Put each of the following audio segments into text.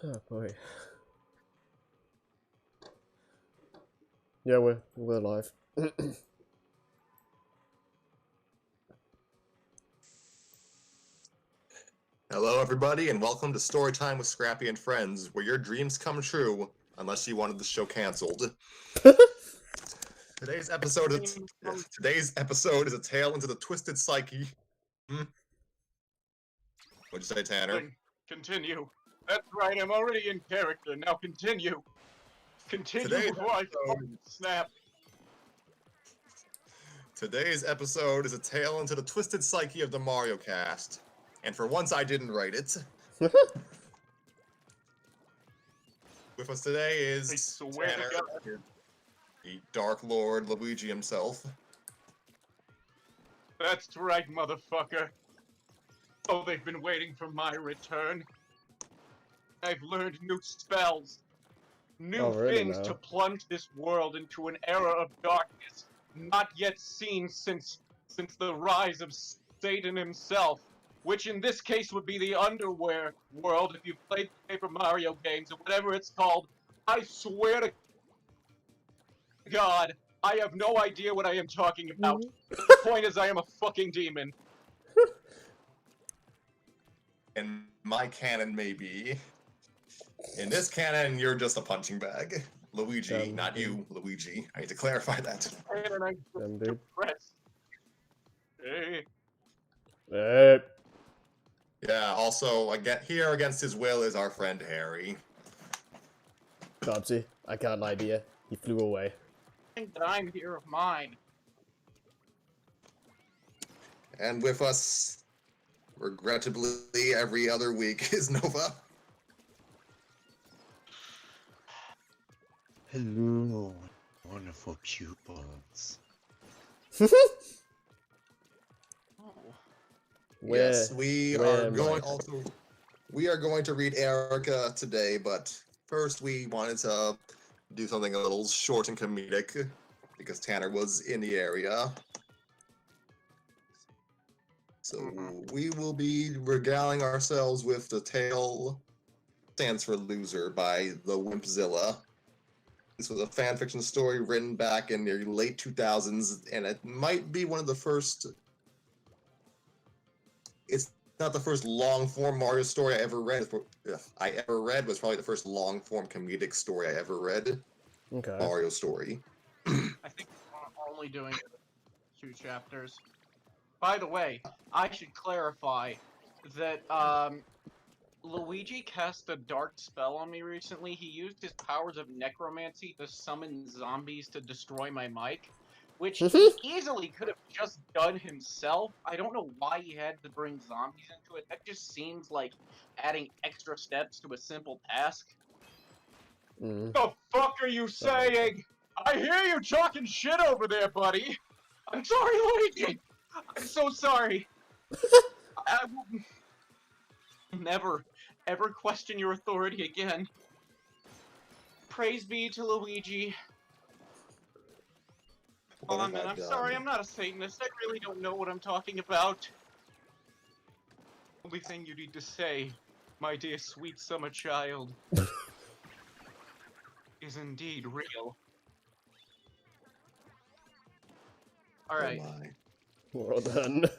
Oh boy. Yeah, we're live. Hello, everybody, and welcome to Storytime with Scrappy and Friends, where your dreams come true, unless you wanted the show canceled. Today's episode is a tale into the twisted psyche. What'd you say, Tanner? Continue. That's right, I'm already in character. Now continue. Continue before I snap. Today's episode is a tale into the twisted psyche of the Mario cast. And for once, I didn't write it. With us today is Tanner, the Dark Lord Luigi himself. That's right, motherfucker. Oh, they've been waiting for my return. I've learned new spells. New things to plunge this world into an era of darkness not yet seen since the rise of Satan himself. Which in this case would be the underwear world if you've played Paper Mario games or whatever it's called. I swear to God, I have no idea what I am talking about. The point is I am a fucking demon. In my canon, maybe. In this canon, you're just a punching bag. Luigi, not you, Luigi. I need to clarify that. And I'm depressed. Hey. Yeah, also, here against his will is our friend Harry. Copsy, I can't lie to you. He flew away. That I'm here of mine. And with us, regrettably, every other week is Nova. Hello, wonderful pupils. Yes, we are going to read Erika today, but first we wanted to do something a little short and comedic because Tanner was in the area. So we will be regaling ourselves with the tale stands for Loser by the Wimpzilla. This was a fan fiction story written back in the late 2000s, and it might be one of the first. It's not the first long-form Mario story I ever read. Was probably the first long-form comedic story I ever read. Okay. Mario story. I think we're only doing 2 chapters. By the way, I should clarify that Luigi cast a dark spell on me recently. He used his powers of necromancy to summon zombies to destroy my mic, which he easily could have just done himself. I don't know why he had to bring zombies into it. That just seems like adding extra steps to a simple task. The fuck are you saying? I hear you talking shit over there, buddy. I'm sorry, Luigi. I'm so sorry. I will never, ever question your authority again. Praise be to Luigi. Oh, man, I'm sorry, I'm not a Satanist. I really don't know what I'm talking about. Only thing you need to say, my dear sweet summer child, is indeed real. Alright. Well done.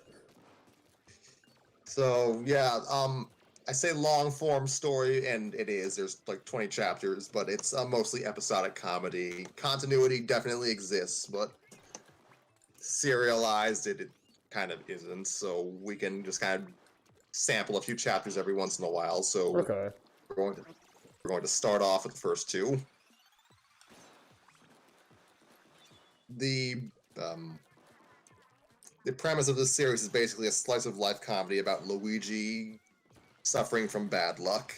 So, yeah, I say long-form story, and it is. There's like 20 chapters, but it's mostly episodic comedy. Continuity definitely exists, but serialized it kind of isn't, so we can just kind of sample a few chapters every once in a while. So we're going to start off with the first 2. The premise of this series is basically a slice of life comedy about Luigi suffering from bad luck.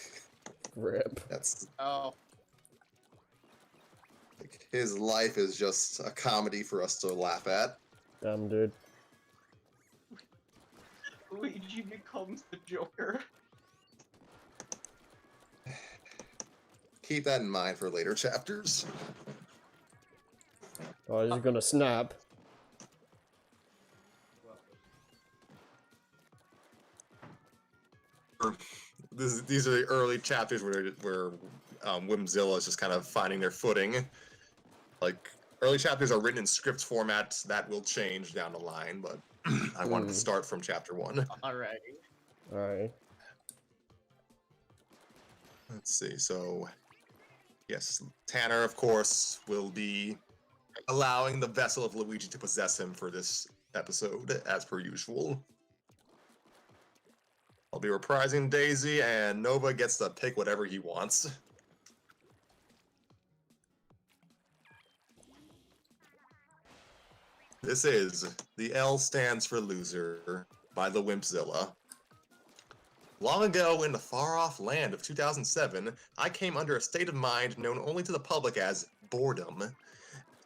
Rip. That's his life is just a comedy for us to laugh at. Damn, dude. Luigi becomes the Joker. Keep that in mind for later chapters. Oh, he's gonna snap. these are the early chapters where Whimzilla is just kind of finding their footing. Like, early chapters are written in script format. That will change down the line, but I wanted to start from chapter 1. Alright. Alright. Let's see, so... Yes, Tanner, of course, will be allowing the vessel of Luigi to possess him for this episode, as per usual. I'll be reprising Daisy, and Nova gets to pick whatever he wants. This is The L Stands for Loser by the Wimpzilla. Long ago, in the far-off land of 2007, I came under a state of mind known only to the public as boredom.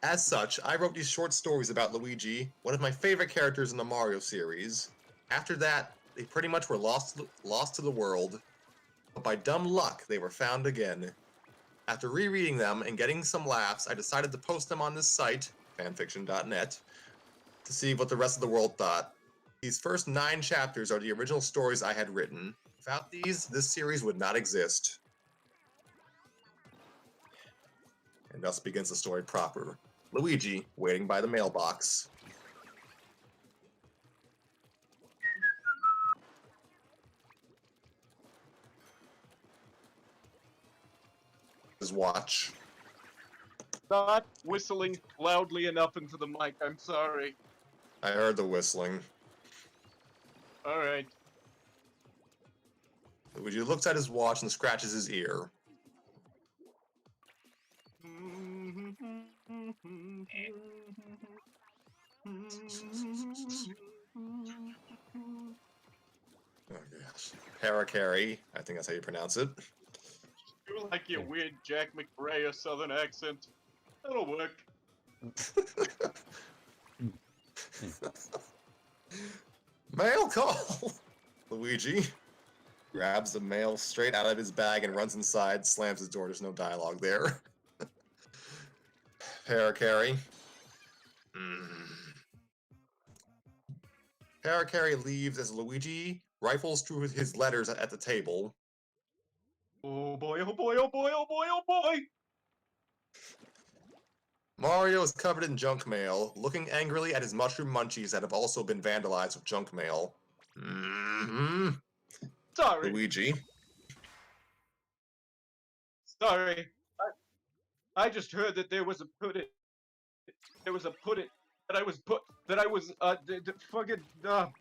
As such, I wrote these short stories about Luigi, one of my favorite characters in the Mario series. After that, they pretty much were lost to the world, but by dumb luck, they were found again. After rereading them and getting some laughs, I decided to post them on this site, fanfiction.net, to see what the rest of the world thought. These first 9 chapters are the original stories I had written. Without these, this series would not exist. And thus begins the story proper. Luigi, waiting by the mailbox. His watch. Not whistling loudly enough into the mic, I'm sorry. I heard the whistling. Alright. Luigi looks at his watch and scratches his ear. Oh gosh. Parakarry, I think that's how you pronounce it. You like your weird Jack McRae southern accent. That'll work. Mail call! Luigi grabs the mail straight out of his bag and runs inside, slams his door. There's no dialogue there. Parakarry. Parakarry leaves as Luigi rifles through his letters at the table. Oh boy, oh boy, oh boy, oh boy, oh boy! Mario is covered in junk mail, looking angrily at his mushroom munchies that have also been vandalized with junk mail. Sorry. Luigi. Sorry. I just heard that there was a pudding. There was a pudding that I was fucking,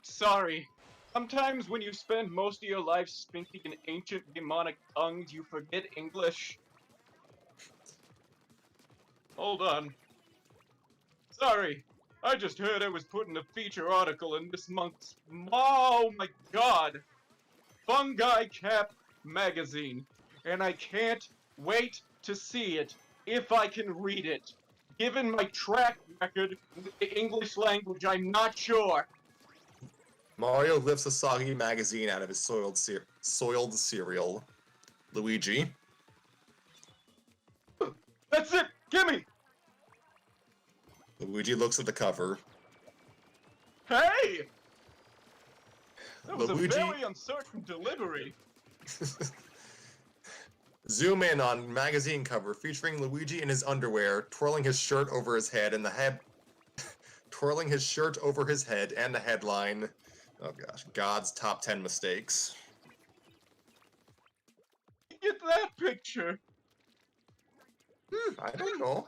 sorry. Sometimes when you spend most of your life speaking in ancient demonic tongues, you forget English. Hold on. Sorry. I just heard I was putting a feature article in this month's, oh my god, Fungi Cap magazine. And I can't wait to see it if I can read it. Given my track record with the English language, I'm not sure. Mario lifts a soggy magazine out of his soiled cereal. Luigi. That's it! Gimme! Luigi looks at the cover. Hey! That was Luigi... a very uncertain delivery. Zoom in on magazine cover featuring Luigi in his underwear, twirling his shirt over his head and the twirling his shirt over his head and the headline, oh gosh, God's Top 10 Mistakes. Get that picture. I don't know.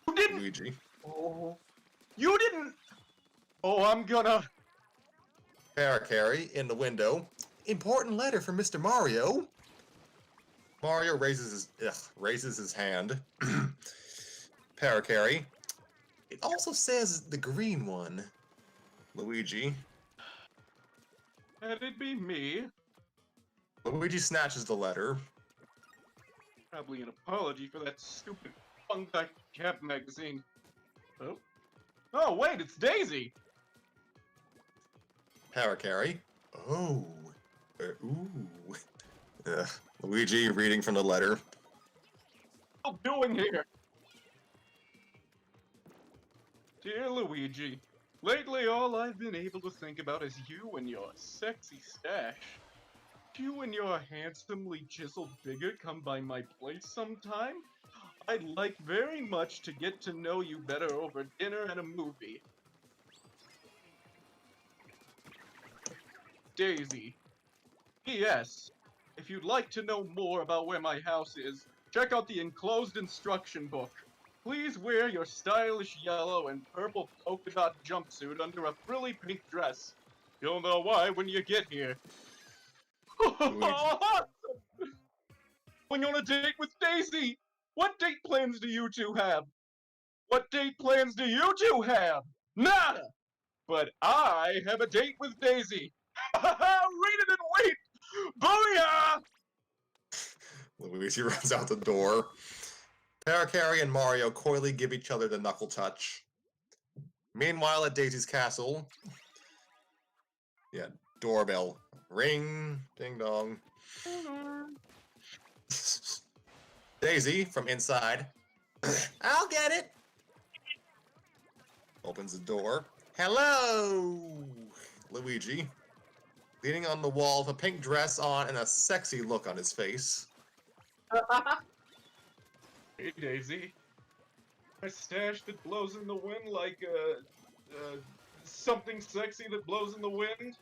You didn't. Luigi. Oh. You didn't. Oh, I'm gonna. Parakarry in the window. Important letter from Mr. Mario. Mario raises his hand. Parakarry. It also says the green one. Luigi. Had it be me, Luigi snatches the letter. probably an apology for that stupid Fungi Cap magazine. Oh. Oh, wait, it's Daisy! Parakarry. Oh. Ooh. Luigi reading from the letter. What are you doing here? Dear Luigi, Lately, all I've been able to think about is you and your sexy stash. You and your handsomely chiseled figure come by my place sometime? I'd like very much to get to know you better over dinner and a movie. Daisy. P.S. If you'd like to know more about where my house is, check out the enclosed instruction book. Please wear your stylish yellow and purple polka dot jumpsuit under a frilly pink dress. You'll know why when you get here. Going on a date with Daisy! What date plans do you two have? What date plans do you two have? Nada! But I have a date with Daisy! Read it and wait! Booyah! Luigi runs out the door. Paracari and Mario coyly give each other the knuckle touch. Meanwhile, at Daisy's castle, doorbell. Ring, ding dong. Daisy, from inside. I'll get it! Opens the door. Hello! Luigi. Leaning on the wall with a pink dress on and a sexy look on his face. Hey, Daisy. My stash that blows in the wind like, something sexy that blows in the wind?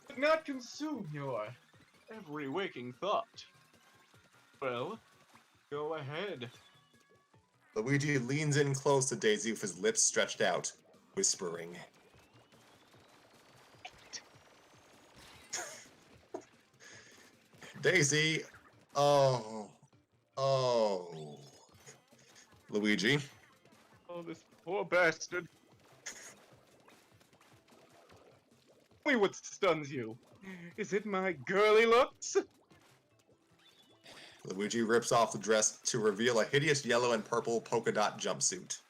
But not consume your every waking thought. Well, go ahead. Luigi leans in close to Daisy with his lips stretched out, whispering. Daisy, oh. Luigi. Oh, this poor bastard. Tell me what stuns you. Is it my girly looks? Luigi rips off the dress to reveal a hideous yellow and purple polka dot jumpsuit.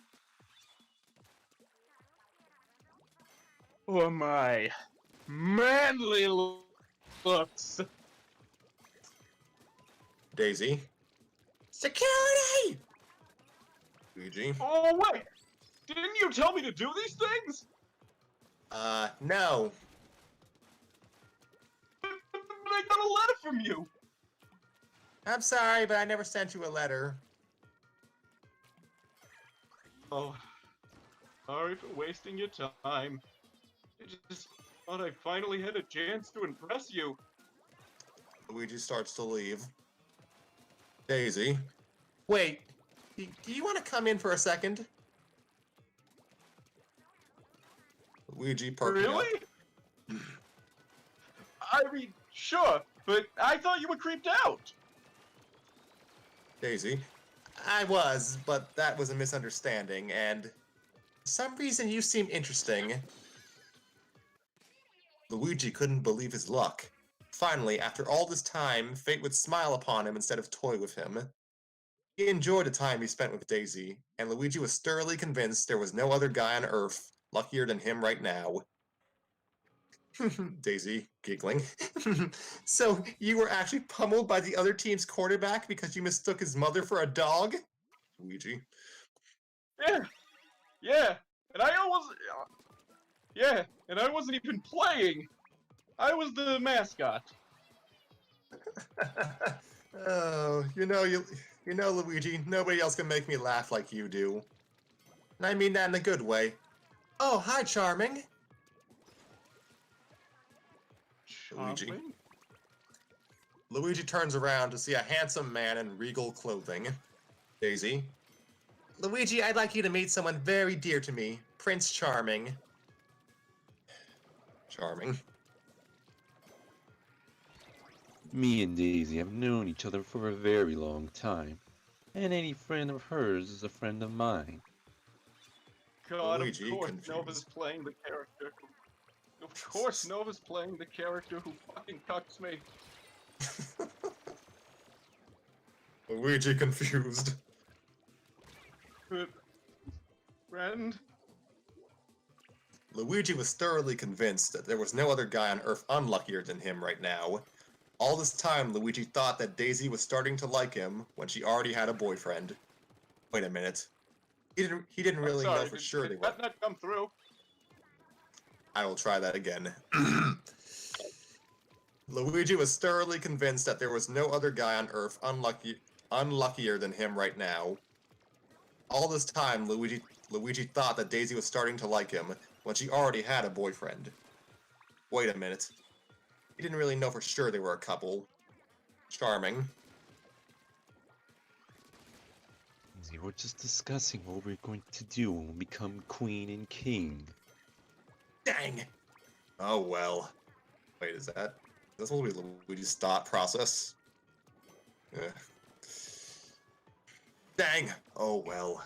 Or my manly looks? Daisy. Security! Luigi. Oh, wait! Didn't you tell me to do these things? No. But I got a letter from you! I'm sorry, but I never sent you a letter. Oh, sorry for wasting your time. I just thought I finally had a chance to impress you. Luigi starts to leave. Daisy. Wait, do you want to come in for a second? Luigi perking up. Really? I mean, sure, but I thought you were creeped out. Daisy. I was, but that was a misunderstanding, and for some reason you seem interesting. Luigi couldn't believe his luck. Finally, after all this time, fate would smile upon him instead of toy with him. He enjoyed the time he spent with Daisy, and Luigi was thoroughly convinced there was no other guy on Earth luckier than him right now. Daisy, giggling. So, you were actually pummeled by the other team's quarterback because you mistook his mother for a dog? Luigi. Yeah, and I wasn't even playing. I was the mascot. Oh, you know, Luigi, nobody else can make me laugh like you do. And I mean that in a good way. Oh, hi, Charming. Luigi. Charming? Luigi turns around to see a handsome man in regal clothing. Daisy. Luigi, I'd like you to meet someone very dear to me, Prince Charming. Charming. Me and Daisy have known each other for a very long time, and any friend of hers is a friend of mine. God, Luigi, of course confused. Nova's playing the character. Of course Nova's playing the character who fucking cucks me. Luigi confused. But, friend? Luigi was thoroughly convinced that there was no other guy on Earth unluckier than him right now. All this time, Luigi thought that Daisy was starting to like him when she already had a boyfriend. Wait a minute. He didn't really Sorry, know for sure they did were. that not come through? I will try that again. Luigi was thoroughly convinced that there was no other guy on Earth unluckier than him right now. All this time, Luigi thought that Daisy was starting to like him, when she already had a boyfriend. Wait a minute. He didn't really know for sure they were a couple. Charming. They were just discussing what we're going to do when we become queen and king. Dang! Oh well. Wait, is that supposed to be Luigi's thought process? Yeah. Dang! Oh well.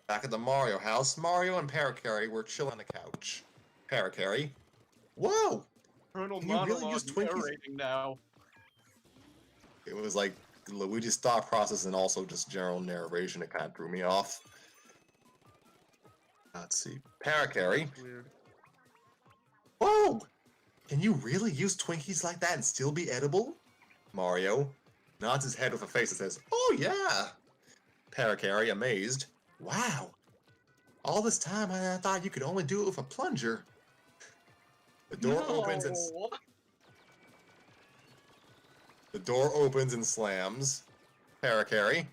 Back at the Mario house, Mario and Parakarry were chilling on the couch. Parakarry? Whoa! Colonel Can you really monologue use Twinkies? narrating now. It was like Luigi's thought process and also just general narration. It kind of threw me off. Let's see. Parakarry. Weird. Whoa! Can you really use Twinkies like that and still be edible? Mario nods his head with a face that says, "Oh yeah!" Parakarry, amazed. Wow! All this time I thought you could only do it with a plunger. The door opens and the door opens and slams. Parakarry.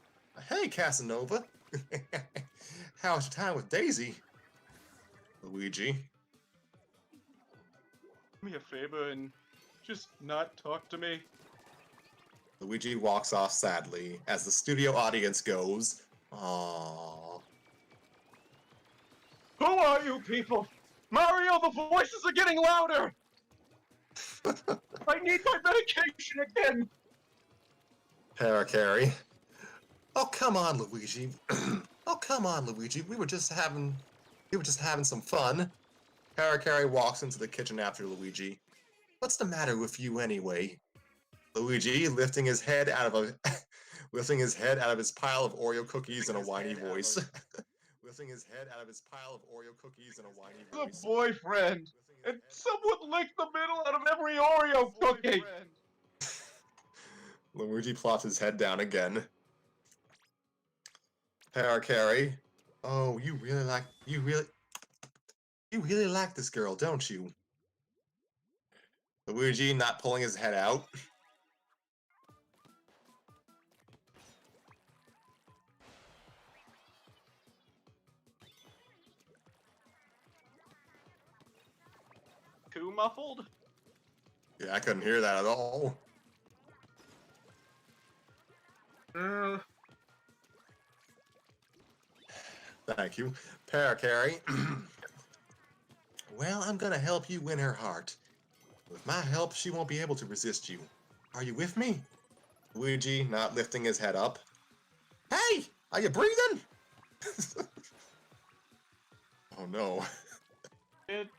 Hey, Casanova. How's your time with Daisy? Luigi. Do me a favor and just not talk to me. Luigi walks off sadly as the studio audience goes, "Aww." Who are you people? Mario, the voices are getting louder! I need my medication again! Parakarry. Oh, come on, Luigi. Oh, come on, Luigi. We were just having some fun. Parakarry walks into the kitchen after Luigi. What's the matter with you anyway? Luigi, lifting his head out of his pile of Oreo cookies in a whiny voice. Lifting his head out of his pile of Oreo cookies in a whiny voice. The boyfriend! And someone licked the middle out of every Oreo cookie! Luigi plops his head down again. Parakarry. Oh, you really like this girl, don't you? Luigi not pulling his head out. Too muffled? Yeah, I couldn't hear that at all. Thank you. Parakarry. Well, I'm gonna help you win her heart. With my help, she won't be able to resist you. Are you with me? Luigi, not lifting his head up. Hey! Are you breathing? Oh no. And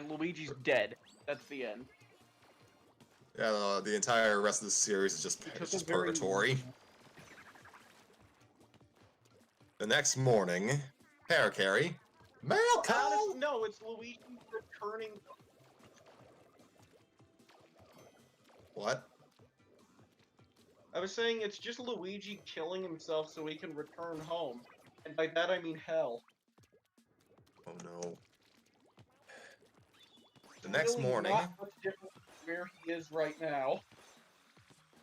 Luigi's dead. That's the end. Yeah, the entire rest of the series is just purgatory. The next morning, Parakarry. Mail call! No, it's Luigi returning. What? I was saying it's just Luigi killing himself so he can return home. And by that I mean hell. Oh no. The next Really morning. not much different from where he is right now.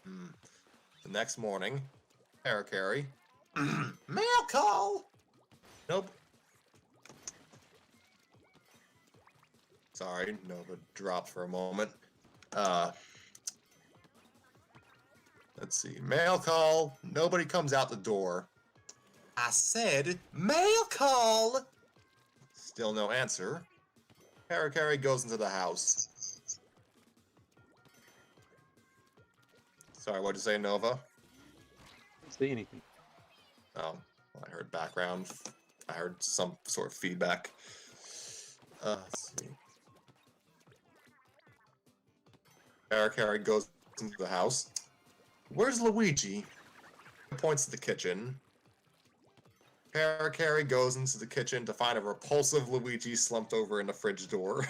The next morning, Parakarry. Mail call! Nope. Sorry, Nova dropped for a moment. Let's see. Mail call. Nobody comes out the door. I said mail call! Still no answer. Parakarry goes into the house. Sorry, what'd you say, Nova? Don't say anything. Oh, I heard background. I heard some sort of feedback. Let's see. Parakarry goes into the house. Where's Luigi? Points to the kitchen. Parakarry goes into the kitchen to find a repulsive Luigi slumped over in the fridge door.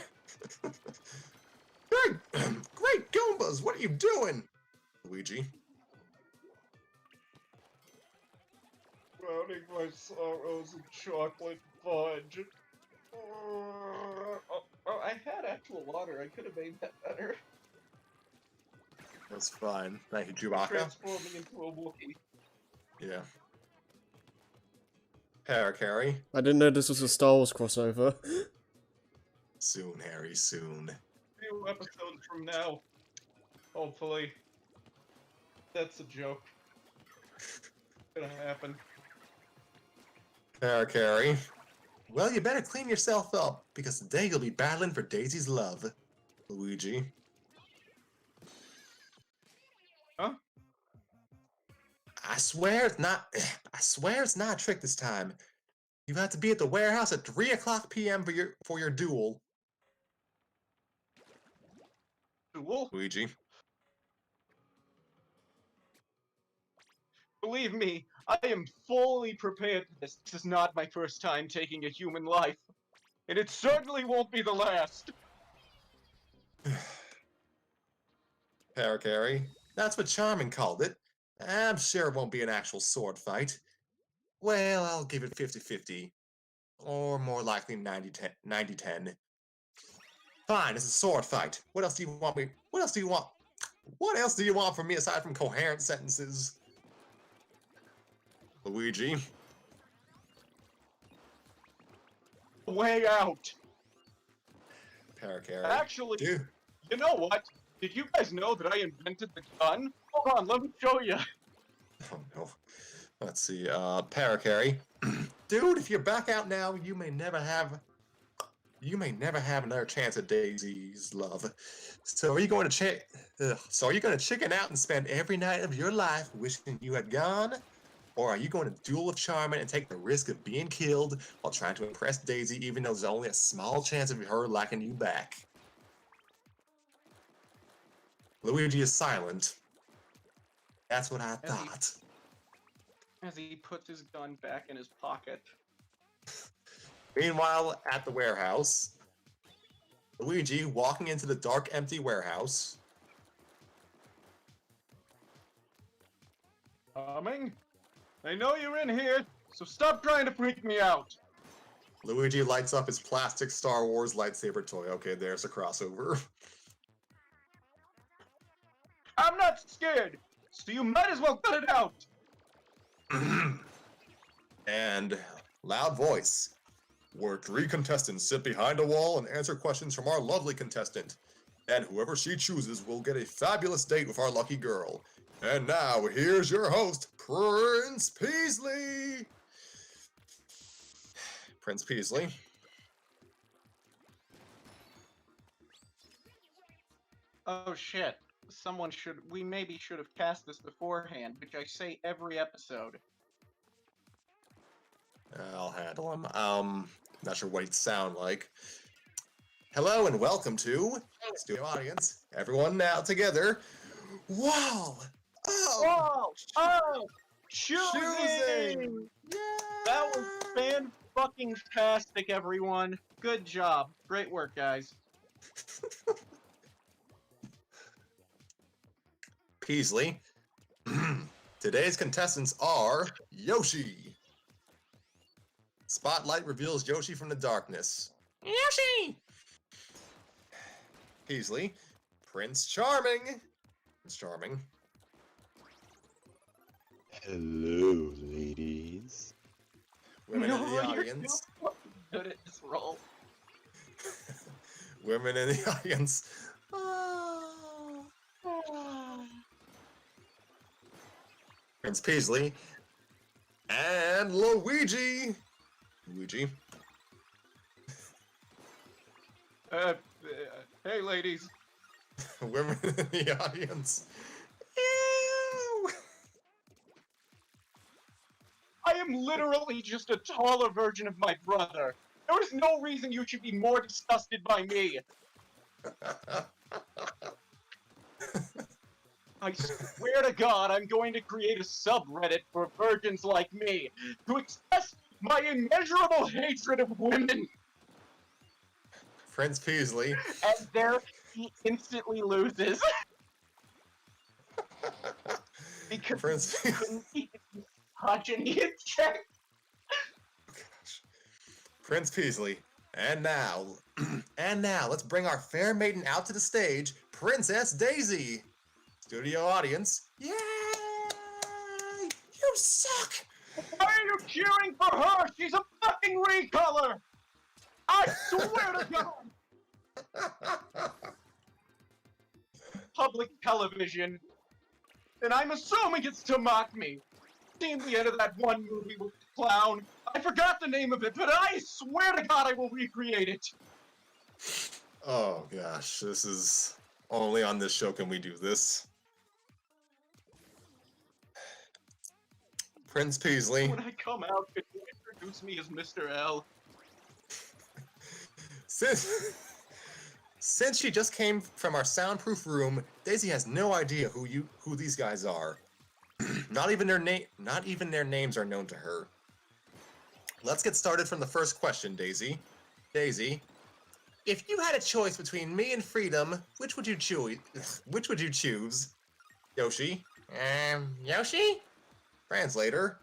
Great Goombas, what are you doing? Luigi. Drowning my sorrows in chocolate fudge. I had actual water. I could have made that better. That's fine. Thank you, Chewbacca. Transforming into a Wookiee. Yeah. Harry. I didn't know this was a Star Wars crossover. Soon, Harry, soon. Few episodes from now. Hopefully. That's a joke. Gonna happen. Harry. Well, you better clean yourself up, because today you'll be battling for Daisy's love, Luigi. Huh? I swear it's not. I swear it's not a trick this time. You have to be at the warehouse at 3 o'clock p.m. for your duel, Duel? Luigi. Believe me, I am fully prepared for this. This is not my first time taking a human life. And it certainly won't be the last. Harry. That's what Charming called it. I'm sure it won't be an actual sword fight. Well, I'll give it 50-50. Or more likely 90-10. Fine, it's a sword fight. What else do you want me? What else do you want? What else do you want from me aside from coherent sentences? Luigi. Way out. Harry. Actually, Dude. you know what? Did you guys know that I invented the gun? Hold on, let me show you. Oh no. Let's see, Harry. Dude, if you're back out now, you may never have another chance at Daisy's love. So are you going to chicken out and spend every night of your life wishing you had gone? Or are you going to duel with Charmin and take the risk of being killed while trying to impress Daisy, even though there's only a small chance of her liking you back? Luigi is silent. That's what I thought. As he puts his gun back in his pocket. Meanwhile, at the warehouse, Luigi walking into the dark, empty warehouse. Coming? I know you're in here, so stop trying to freak me out. Luigi lights up his plastic Star Wars lightsaber toy. Okay, there's a crossover. I'm not scared, so you might as well cut it out. And loud voice. Where 3 contestants sit behind a wall and answer questions from our lovely contestant. And whoever she chooses will get a fabulous date with our lucky girl. And now, here's your host, Prince Peasley! Prince Peasley. Oh shit. We maybe should have cast this beforehand, which I say every episode. I'll handle him. Not sure what he'd sound like. Hello and welcome to Studio Audience. Everyone now together. Wow! Oh! Oh! Choosing! Yeah! That was fan-fucking-tastic, everyone. Good job. Great work, guys. Peasley. Today's contestants are Yoshi. Spotlight reveals Yoshi from the darkness. Yoshi! Peasley. Prince Charming. Prince Charming. Hello, ladies. Women in the You're audience. so fucking good at this role. Women in the audience. Prince Peasley. And Luigi. Luigi. Hey, ladies. Women in the audience. Ew. I am literally just a taller version of my brother. There is no reason you should be more disgusted by me. I swear to God, I'm going to create a subreddit for virgins like me to express my immeasurable hatred of women. Prince Peasley. And there he instantly loses. Because Prince he couldn't touch and he had checked. Prince Peasley. And now, let's bring our fair maiden out to the stage, Princess Daisy. Studio audience, yay! You suck! Why are you cheering for her? She's a fucking recolor! I swear to God! Public television. And I'm assuming it's to mock me. Seen the end of that one movie with the clown. I forgot the name of it, but I swear to God I will recreate it. Oh gosh, this is only on this show can we do this. Prince Peasley. When I come out, could you introduce me as Mr. L? Since she just came from our soundproof room, Daisy has no idea who these guys are. Not even their names are known to her. Let's get started from the first question, Daisy. Daisy, if you had a choice between me and freedom, which would you choose? Which would you choose? Yoshi? Yoshi? Translator?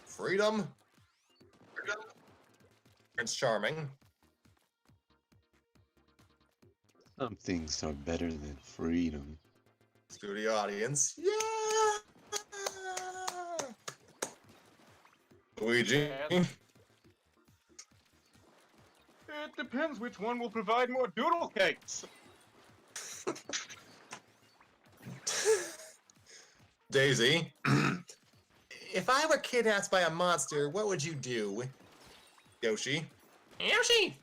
Freedom? Prince Charming? Some things are better than freedom. Studio audience, yeah! Luigi? It depends which one will provide more doodle cakes. Daisy? If I were kidnapped by a monster, what would you do? Yoshi? Yoshi!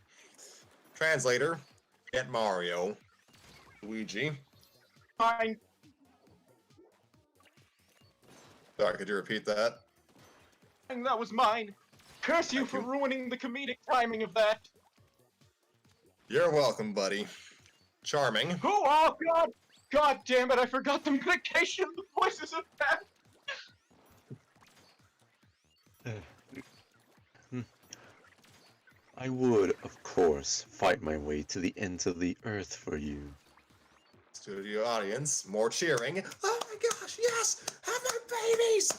Translator? Get Mario. Luigi? Fine. Sorry, could you repeat that? That was mine. Curse you Thank for you. ruining the comedic timing of that. You're welcome, buddy. Charming. Oh, God! God damn it, I forgot the medication. The voices of that. I would, of course, fight my way to the ends of the earth for you. Studio audience, more cheering. Oh my gosh, yes! Have my babies!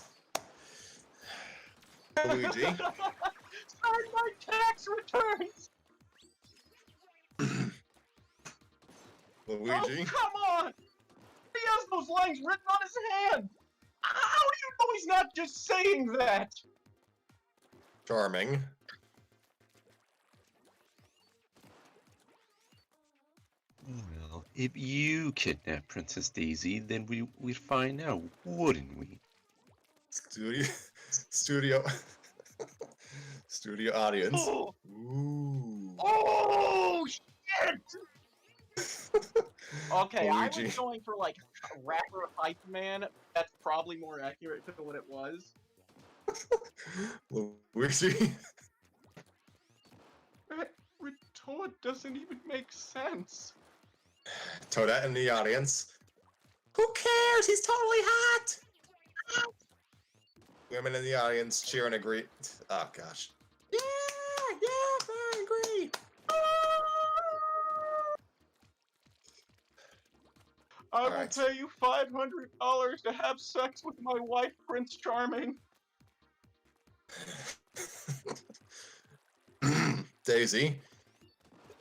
Luigi. Sign my tax returns! Luigi. Oh, come on! He has those lines written on his hand! How do you know he's not just saying that? Charming. Well, if you kidnap Princess Daisy, then we'd find out, wouldn't we? Studio audience. Oh, Ooh. oh shit! Okay, I Luigi. was going for like a rapper hype man. That's probably more accurate to what it was. Luigi. That retort doesn't even make sense. Toadette in the audience. Who cares? He's totally hot! Women in the audience cheer and agree. Oh gosh. Yeah, I agree. I will Alright. pay you $500 to have sex with my wife, Prince Charming. Daisy,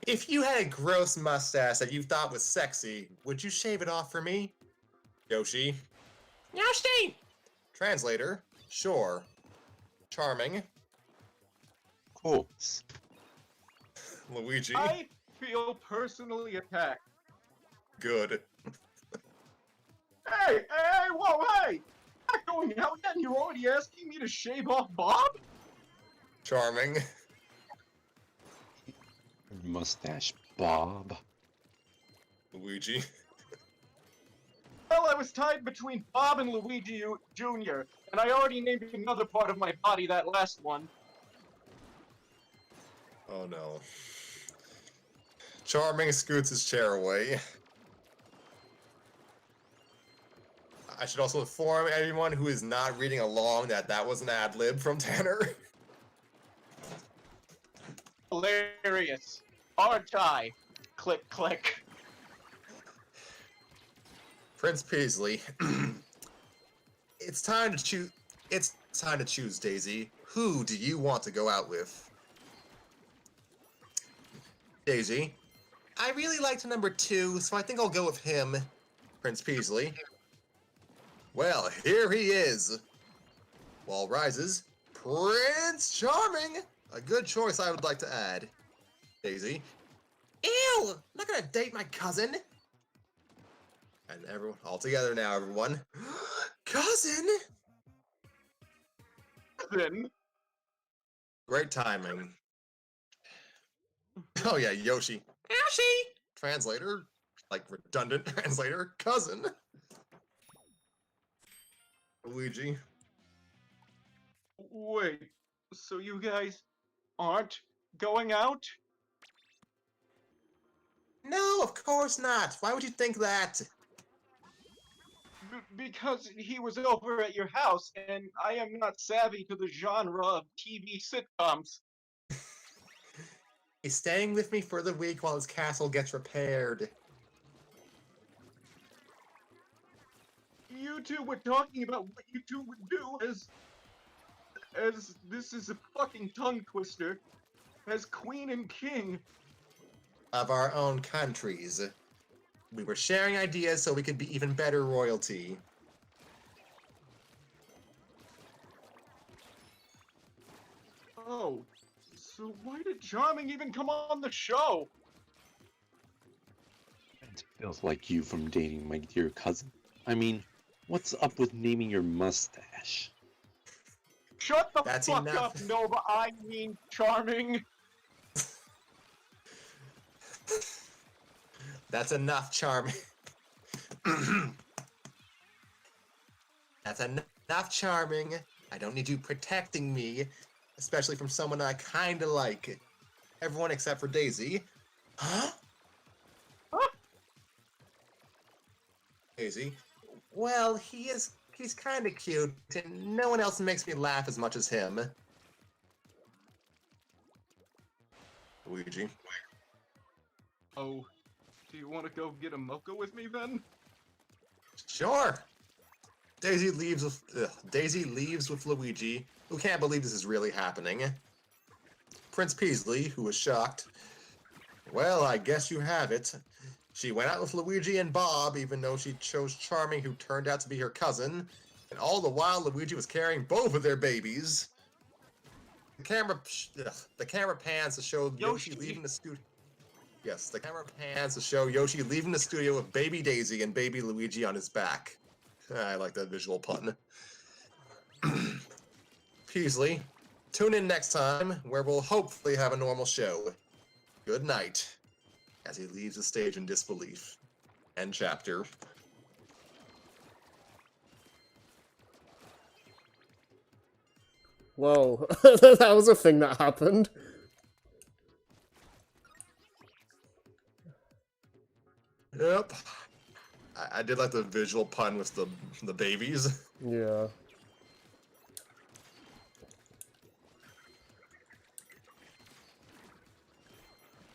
if you had a gross mustache that you thought was sexy, would you shave it off for me? Yoshi. Yoshi! Translator. Sure. Charming. Of course. Luigi. I feel personally attacked. Good. Hey, whoa, hey! Not going out yet and you're already asking me to shave off Bob? Charming. Mustache Bob. Luigi. Well, I was tied between Bob and Luigi Jr., and I already named another part of my body that last one. Oh no. Charming scoots his chair away. I should also inform everyone who is not reading along that that was an ad-lib from Tanner. Hilarious. Hard tie. Click, click. Prince Peasley. It's time to choose. It's time to choose, Daisy. Who do you want to go out with? Daisy. I really liked number 2, so I think I'll go with him, Prince Peasley. Well, here he is. Wall rises. Prince Charming! A good choice, I would like to add. Daisy. Ew! I'm not gonna date my cousin! And everyone, all together now, everyone. Cousin! Then Great timing. Oh yeah, Yoshi. Yoshi! Translator. Like, redundant translator. Cousin. Luigi. wait, so you guys aren't going out? No, of course not. Why would you think that? Because he was over at your house, and I am not savvy to the genre of TV sitcoms. He's staying with me for the week while his castle gets repaired. You two were talking about what you two would do as this is a fucking tongue twister, as queen and king. Of our own countries. We were sharing ideas so we could be even better royalty. Oh, so why did Charming even come on the show? It feels like you from dating my dear cousin. I mean, what's up with naming your mustache? Shut the That's fuck enough. up, Nova, I mean Charming. That's enough, Charming. That's enough, Charming. I don't need you protecting me, especially from someone I kinda like. Everyone except for Daisy. Huh? Huh? Daisy. Well, he's kinda cute, and no one else makes me laugh as much as him. Luigi. Oh, do you want to go get a mocha with me then? Sure. Daisy leaves with Luigi, who can't believe this is really happening. Prince Peasley, who was shocked. Well, I guess you have it. She went out with Luigi and Bob, even though she chose Charming, who turned out to be her cousin. And all the while, Luigi was carrying both of their babies. The camera pans to show Yoshi leaving the studio. Yes, the camera pans to show Yoshi leaving the studio with baby Daisy and baby Luigi on his back. I like that visual pun. Peasley, tune in next time, where we'll hopefully have a normal show. Good night. As he leaves the stage in disbelief. End chapter. Whoa, that was a thing that happened. Yep. I did like the visual pun with the babies. Yeah.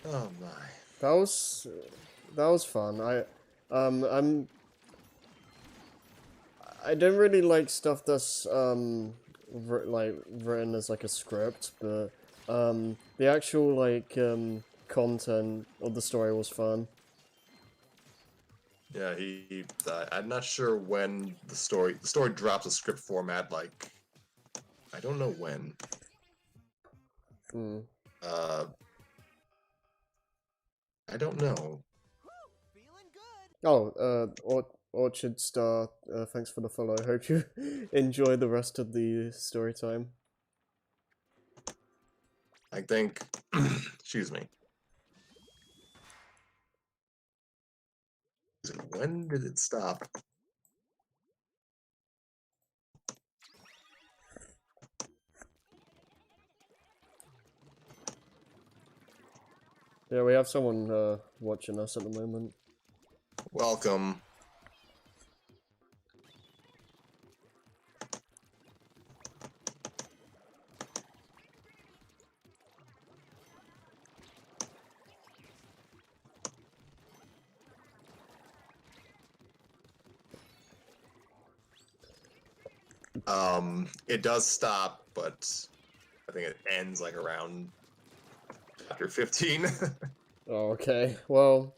Oh my. That was fun. I don't really like stuff that's written as like a script, but the actual content of the story was fun. Yeah, I'm not sure when the story drops a script format, like, I don't know when. Hmm. I don't know. Oh, Orchard Star, thanks for the follow. I hope you enjoy the rest of the story time. I think, excuse me. When did it stop? Yeah, we have someone watching us at the moment. Welcome. It does stop, but I think it ends like around chapter 15. Oh, okay. Well,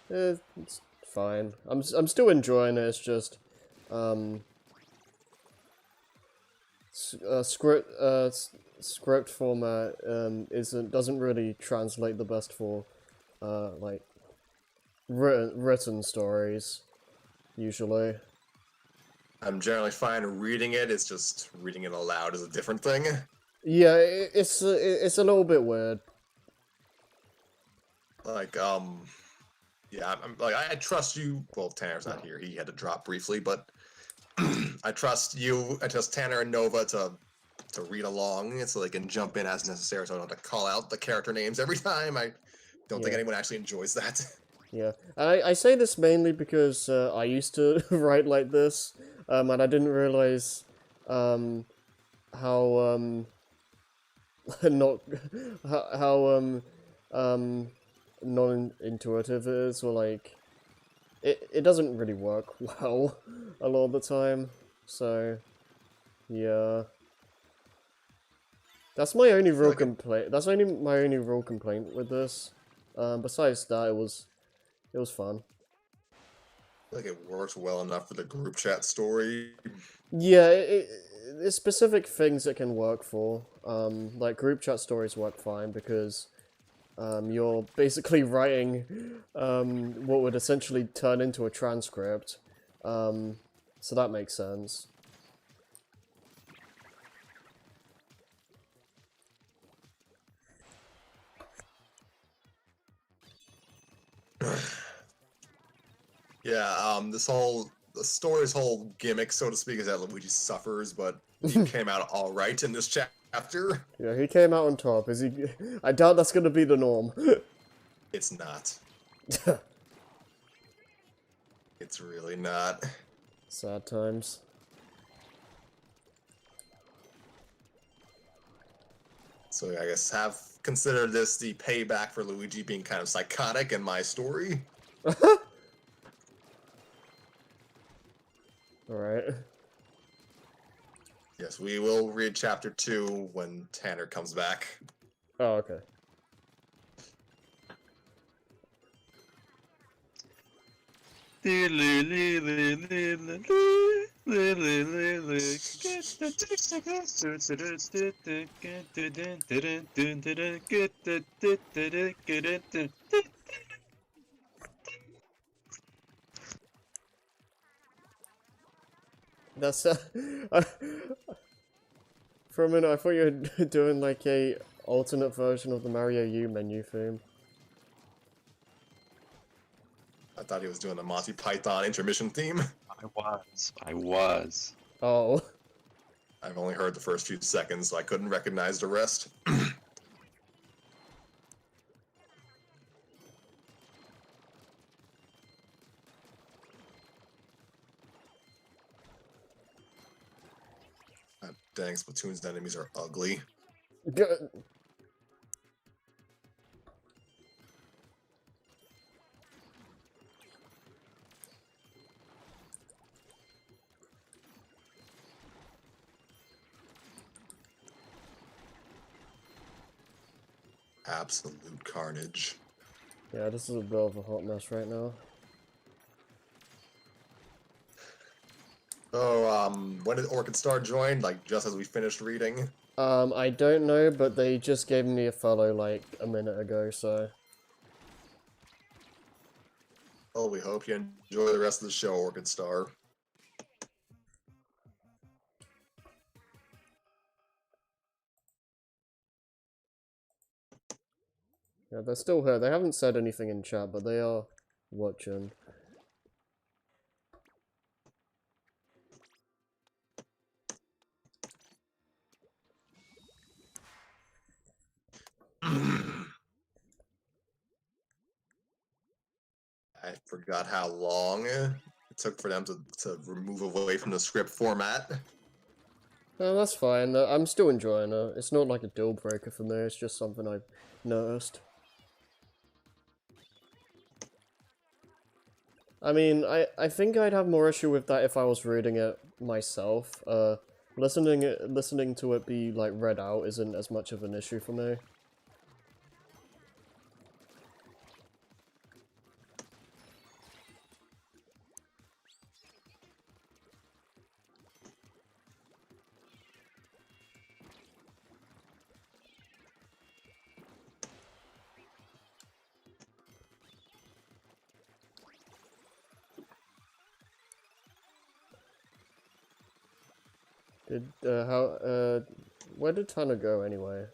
it's fine. I'm still enjoying it. It's just script format doesn't really translate the best for like written stories usually. I'm generally fine reading it. It's just reading it aloud is a different thing. Yeah, it's a little bit weird. Like, yeah, I'm like, I trust you. Well, Tanner's not here. He had to drop briefly, but I trust you. I trust Tanner and Nova to read along so they can jump in as necessary, so I don't have to call out the character names every time. I don't think Yeah. anyone actually enjoys that. Yeah, I say this mainly because I used to write like this, and I didn't realize how not how non-intuitive it is, or like it doesn't really work well a lot of the time. So yeah, that's my only real Like it- complaint. That's only my only real complaint with this. Besides that, it was fun. like it works well enough for the group chat story. Yeah, there's specific things it can work for. Like group chat stories work fine because you're basically writing what would essentially turn into a transcript. So that makes sense. Yeah, the story's whole gimmick, so to speak, is that Luigi suffers, but he came out all right in this chapter. Yeah, he came out on top. Is he? I doubt that's gonna be the norm. It's not. It's really not. Sad times. So I guess have considered this the payback for Luigi being kind of psychotic in my story. Alright. Yes, we will read chapter 2 when Tanner comes back. Oh, okay. That's for a minute I thought you were doing like a alternate version of the Mario U menu theme. I thought he was doing the Monty Python intermission theme. I was. Oh. I've only heard the first few seconds, so I couldn't recognize the rest. God dang, Splatoon's enemies are ugly. Good. Absolute carnage. Yeah, this is a bit of a hot mess right now. Oh, when did Orchid Star join? Like, just as we finished reading? I don't know, but they just gave me a follow like a minute ago, so... Well, we hope you enjoy the rest of the show, Orchid Star. Yeah, they're still here. They haven't said anything in chat, but they are watching. I forgot how long it took for them to move away from the script format. No, that's fine. I'm still enjoying it. It's not like a deal breaker for me. It's just something I've noticed. I mean, I think I'd have more issue with that if I was reading it myself. Listening to it be like read out isn't as much of an issue for me. Where did Tanner go anyway?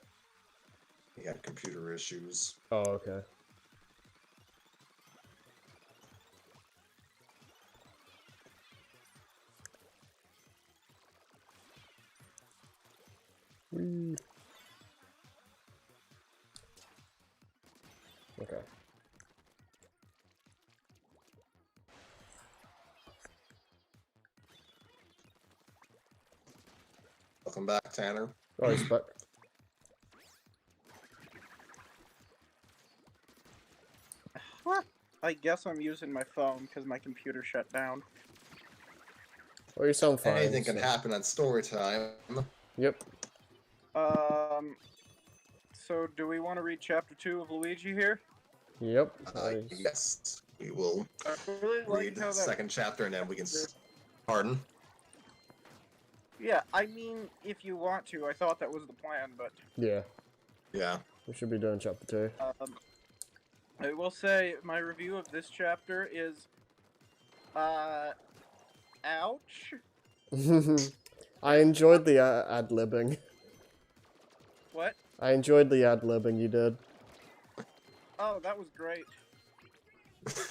He had computer issues. Oh, okay. Whee. Okay. Welcome back, Tanner. Oh, he's back. I guess I'm using my phone because my computer shut down. Oh, you sound fine. Anything can so- happen at story time. Yep. So do we want to read chapter 2 of Luigi here? Yep. Yes, we will I really like read how the that. second chapter and then we can. Pardon? Yeah, I mean, if you want to, I thought that was the plan, but Yeah. Yeah. We should be doing chapter 2. I will say my review of this chapter is, ouch. I enjoyed the ad-libbing. What? I enjoyed the ad-libbing you did. Oh, that was great.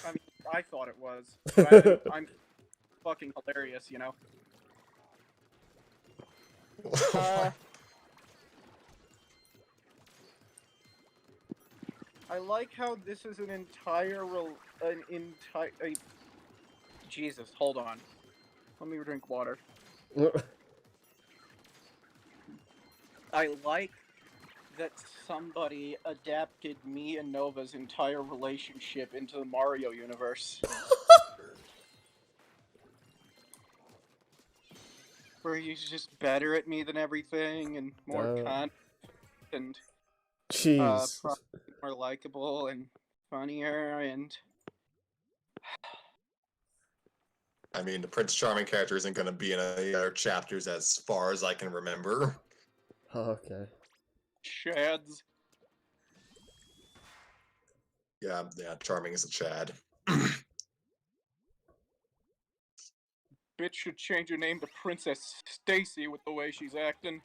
I mean, I thought it was. But I'm fucking hilarious, you know. I like how this is an entire Jesus, hold on. Let me drink water. I like that somebody adapted me and Nova's entire relationship into the Mario universe. Where he's just better at me than everything and more confident and Jeez. more likable and funnier and I mean, the Prince Charming character isn't going to be in any other chapters as far as I can remember. Oh, okay. Chads. Yeah, Charming is a Chad. Bitch should change her name to Princess Stacy with the way she's acting.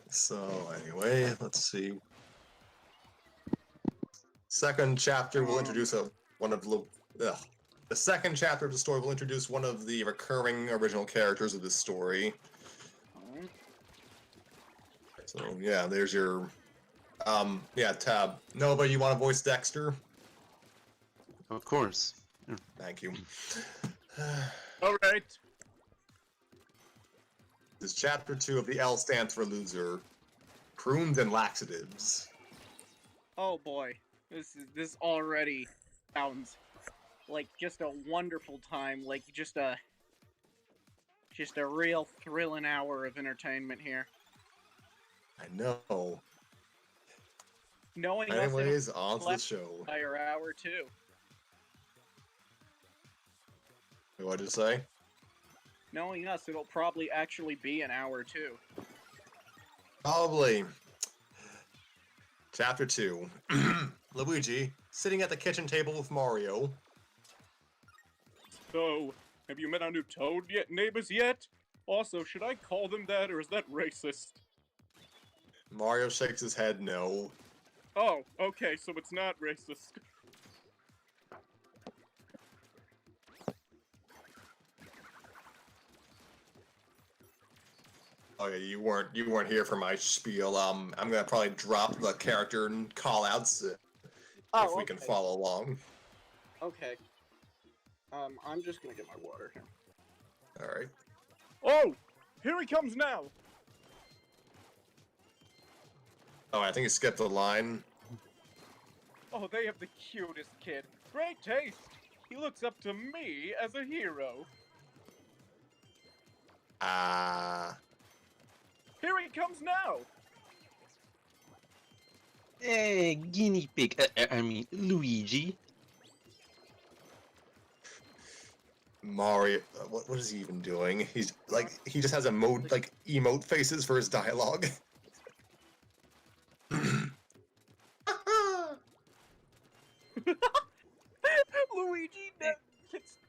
So, anyway, let's see. Second chapter will introduce the second chapter of the story will introduce one of the recurring original characters of this story. So yeah, there's your tab. Nova, you want to voice Dexter? Of course. Thank you. All right. This is chapter 2 of the L stands for loser. Prunes and laxatives. Oh boy, this already sounds like just a wonderful time, like just a real thrilling hour of entertainment here. I know. Knowing Anyways, us, on to the show. entire hour too. What did it say? Knowing us, it'll probably actually be an hour too. Probably. Chapter 2. Luigi, sitting at the kitchen table with Mario. So, have you met our new Toad neighbors yet? Also, should I call them that, or is that racist? Mario shakes his head no. Oh, okay, so it's not racist. Oh yeah, you weren't here for my spiel. I'm gonna probably drop the character and call outs if we can follow along. Okay. I'm just gonna get my water here. Alright. Oh! Here he comes now! Oh, I think he skipped the line. Oh, they have the cutest kid. Great taste! He looks up to me as a hero. Here he comes now! Hey, guinea pig. I mean, Luigi. Mario, what is he even doing? He's like, he just has emote faces for his dialogue. Luigi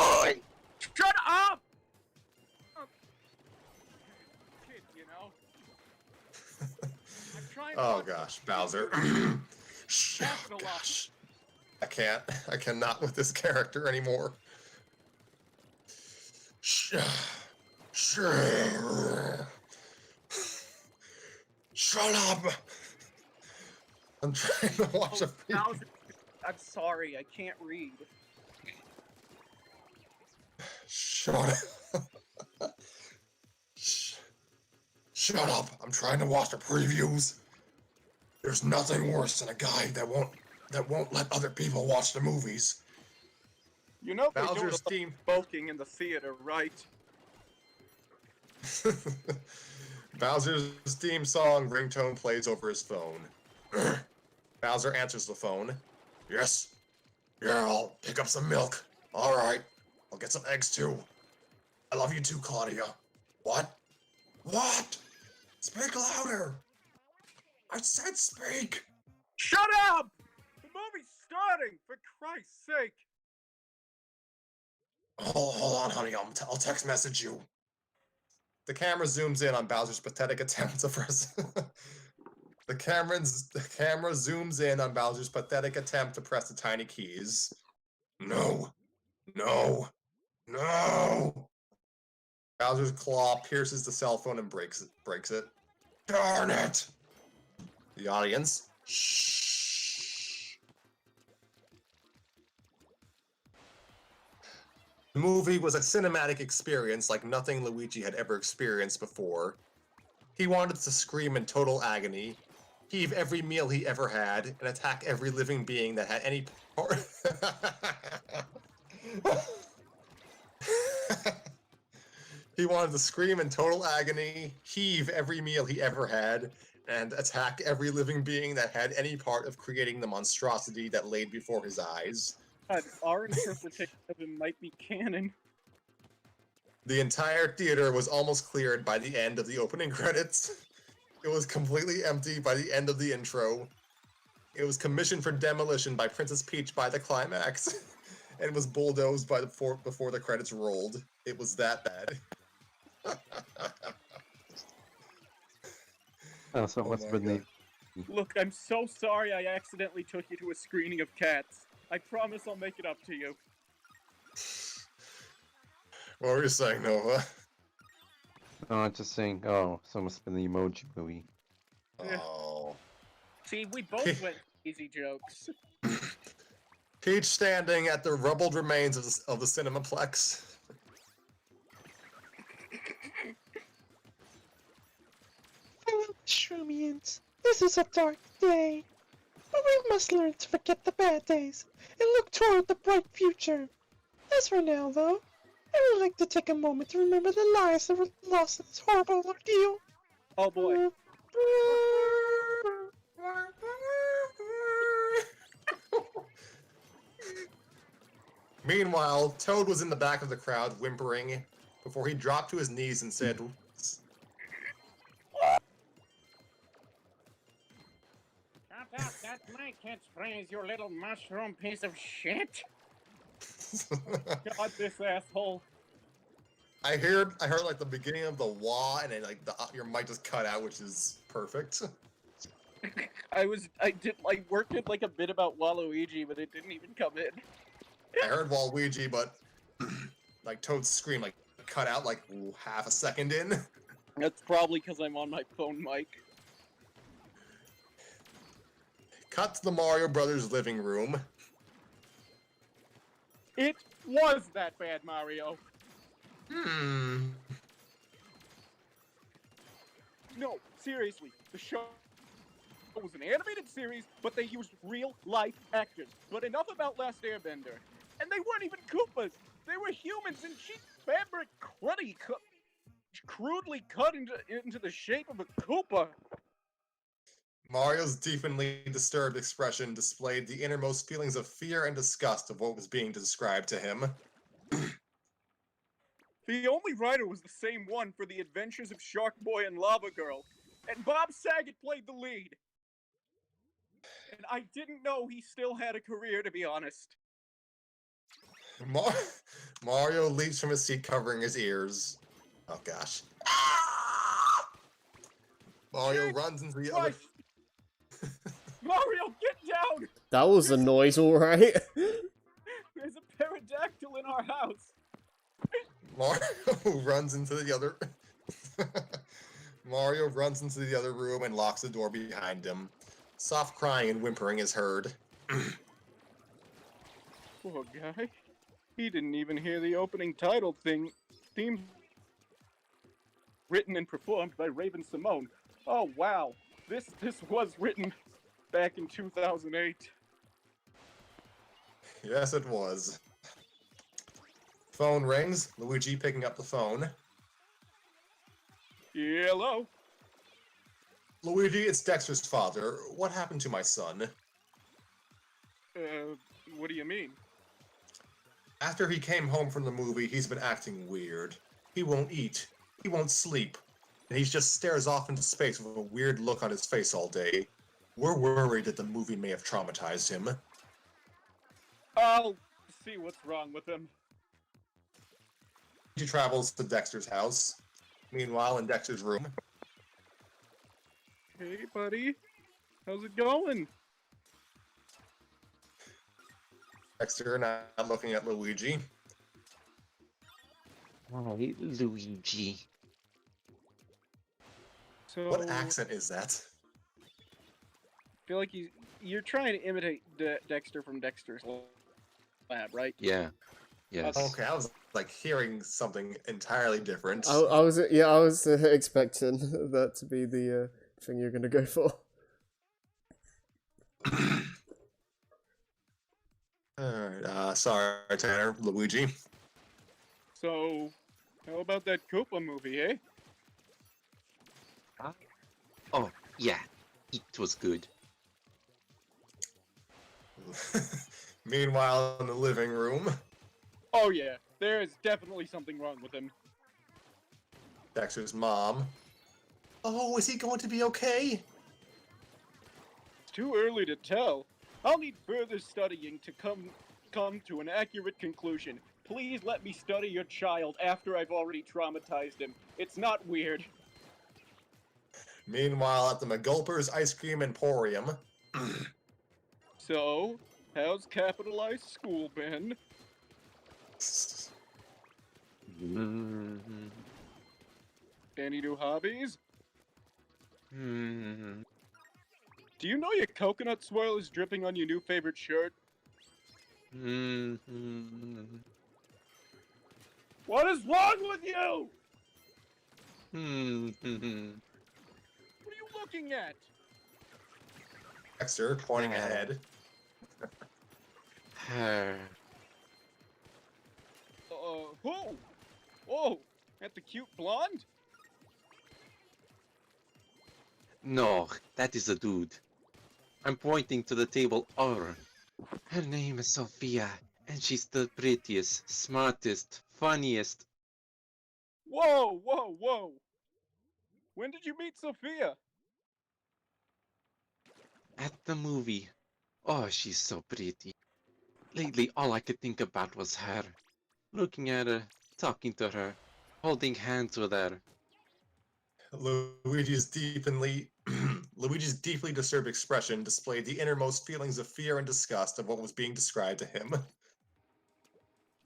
boy! Shut up! Kid, you know. I'm trying to Oh watch gosh, the- Bowser. That's the Gosh. I cannot with this character anymore. Shut up! I'm trying to watch a video. Bowser, I'm sorry, I can't read. Shut up. Shut up. I'm trying to watch the previews. There's nothing worse than a guy that won't let other people watch the movies. You know they do Bowser's the team. smoking in the theater, right? Bowser's theme song ringtone plays over his phone. Bowser answers the phone. Yes. Yeah, I'll pick up some milk. Alright. I'll get some eggs too. I love you too, Claudia. What? What? Speak louder! I said speak! Shut up! The movie's starting, for Christ's sake! Hold on, honey. I'll text message you. The camera zooms in on Bowser's pathetic attempt to press. The camera zooms in on Bowser's pathetic attempt to press the tiny keys. No, no, no! Bowser's claw pierces the cell phone and breaks it. Darn it! The audience. Shh. The movie was a cinematic experience like nothing Luigi had ever experienced before. He wanted to scream in total agony, heave every meal he ever had, and attack every living being that had any part. He wanted to scream in total agony, heave every meal he ever had, and attack every living being that had any part of creating the monstrosity that laid before his eyes. God, our interpretation of him might be canon. The entire theater was almost cleared by the end of the opening credits. It was completely empty by the end of the intro. It was commissioned for demolition by Princess Peach by the climax, and was bulldozed by before the credits rolled. It was that bad. Oh, so Oh what's my the God. name? Look, I'm so sorry I accidentally took you to a screening of Cats. I promise I'll make it up to you. What were you saying, Nova? Oh, just saying. Oh, so must have been the Emoji Movie. Oh. See, we both went easy jokes. Peach standing at the rubbled remains of the Cinemaplex. Farewell, Shroomians. This is a dark day, but we must learn to forget the bad days and look toward the bright future. As for now, though, I would like to take a moment to remember the lives that were lost in this horrible ordeal. Oh boy. Meanwhile, Toad was in the back of the crowd, whimpering, before he dropped to his knees and said, Shut up, that's my catchphrase, you little mushroom piece of shit! God, this asshole. I heard like the beginning of the wah, and then like your mic just cut out, which is perfect. I worked it like a bit about Waluigi, but it didn't even come in. I heard Waluigi, but like Toad's scream like cut out like half a second in. That's probably because I'm on my phone mic. Cut to the Mario Brothers living room. It was that bad, Mario. No, seriously, the show was an animated series, but they used real-life actors. But enough about Last Airbender. And they weren't even Koopas. They were humans in cheap fabric crudely cut into the shape of a Koopa. Mario's deeply disturbed expression displayed the innermost feelings of fear and disgust of what was being described to him. The only writer was the same one for The Adventures of Shark Boy and Lava Girl, and Bob Saget played the lead. And I didn't know he still had a career, to be honest. Mario leaps from his seat covering his ears. Oh gosh. Mario runs into the other... Mario, get down! That was a noise, alright. There's a pterodactyl in our house. Mario runs into the other... Mario runs into the other room and locks the door behind him. Soft crying and whimpering is heard. Poor guy. He didn't even hear the opening title theme written and performed by Raven Simone. Oh wow, this was written back in 2008. Yes, it was. Phone rings. Luigi picking up the phone. Hello? Luigi, it's Dexter's father. What happened to my son? What do you mean? After he came home from the movie, he's been acting weird. He won't eat. He won't sleep. And he just stares off into space with a weird look on his face all day. We're worried that the movie may have traumatized him. I'll see what's wrong with him. He travels to Dexter's house. Meanwhile, in Dexter's room, Hey, buddy. How's it going? Dexter now looking at Luigi. Oh, Luigi. So, What accent is that? I feel like you're trying to imitate Dexter from Dexter's Lab, right? Yeah. Yes. Okay, I was like hearing something entirely different. I was expecting that to be the thing you're gonna go for. Alright, sorry, Tanner. Luigi. So, how about that Koopa movie, eh? Oh, yeah. It was good. Meanwhile, in the living room, Oh yeah, there is definitely something wrong with him. Dexter's mom. Oh, is he going to be okay? It's too early to tell. I'll need further studying to come to an accurate conclusion. Please let me study your child after I've already traumatized him. It's not weird. Meanwhile, at the McGulpers Ice Cream Emporium, So, how's capitalized school been? Mm-hmm. Any new hobbies? Mm-hmm. Do you know your coconut swirl is dripping on your new favorite shirt? Mm-hmm. What is wrong with you? Mm-hmm. What are you looking at? Dexter pointing ahead. Her. Who? Oh, at the cute blonde? No, that is a dude. I'm pointing to the table over. Her name is Sophia, and she's the prettiest, smartest, funniest. Whoa, whoa, whoa. When did you meet Sophia? At the movie. Oh, she's so pretty. Lately, all I could think about was her. Looking at her, talking to her, holding hands with her. Luigi's Luigi's deeply disturbed expression displayed the innermost feelings of fear and disgust of what was being described to him.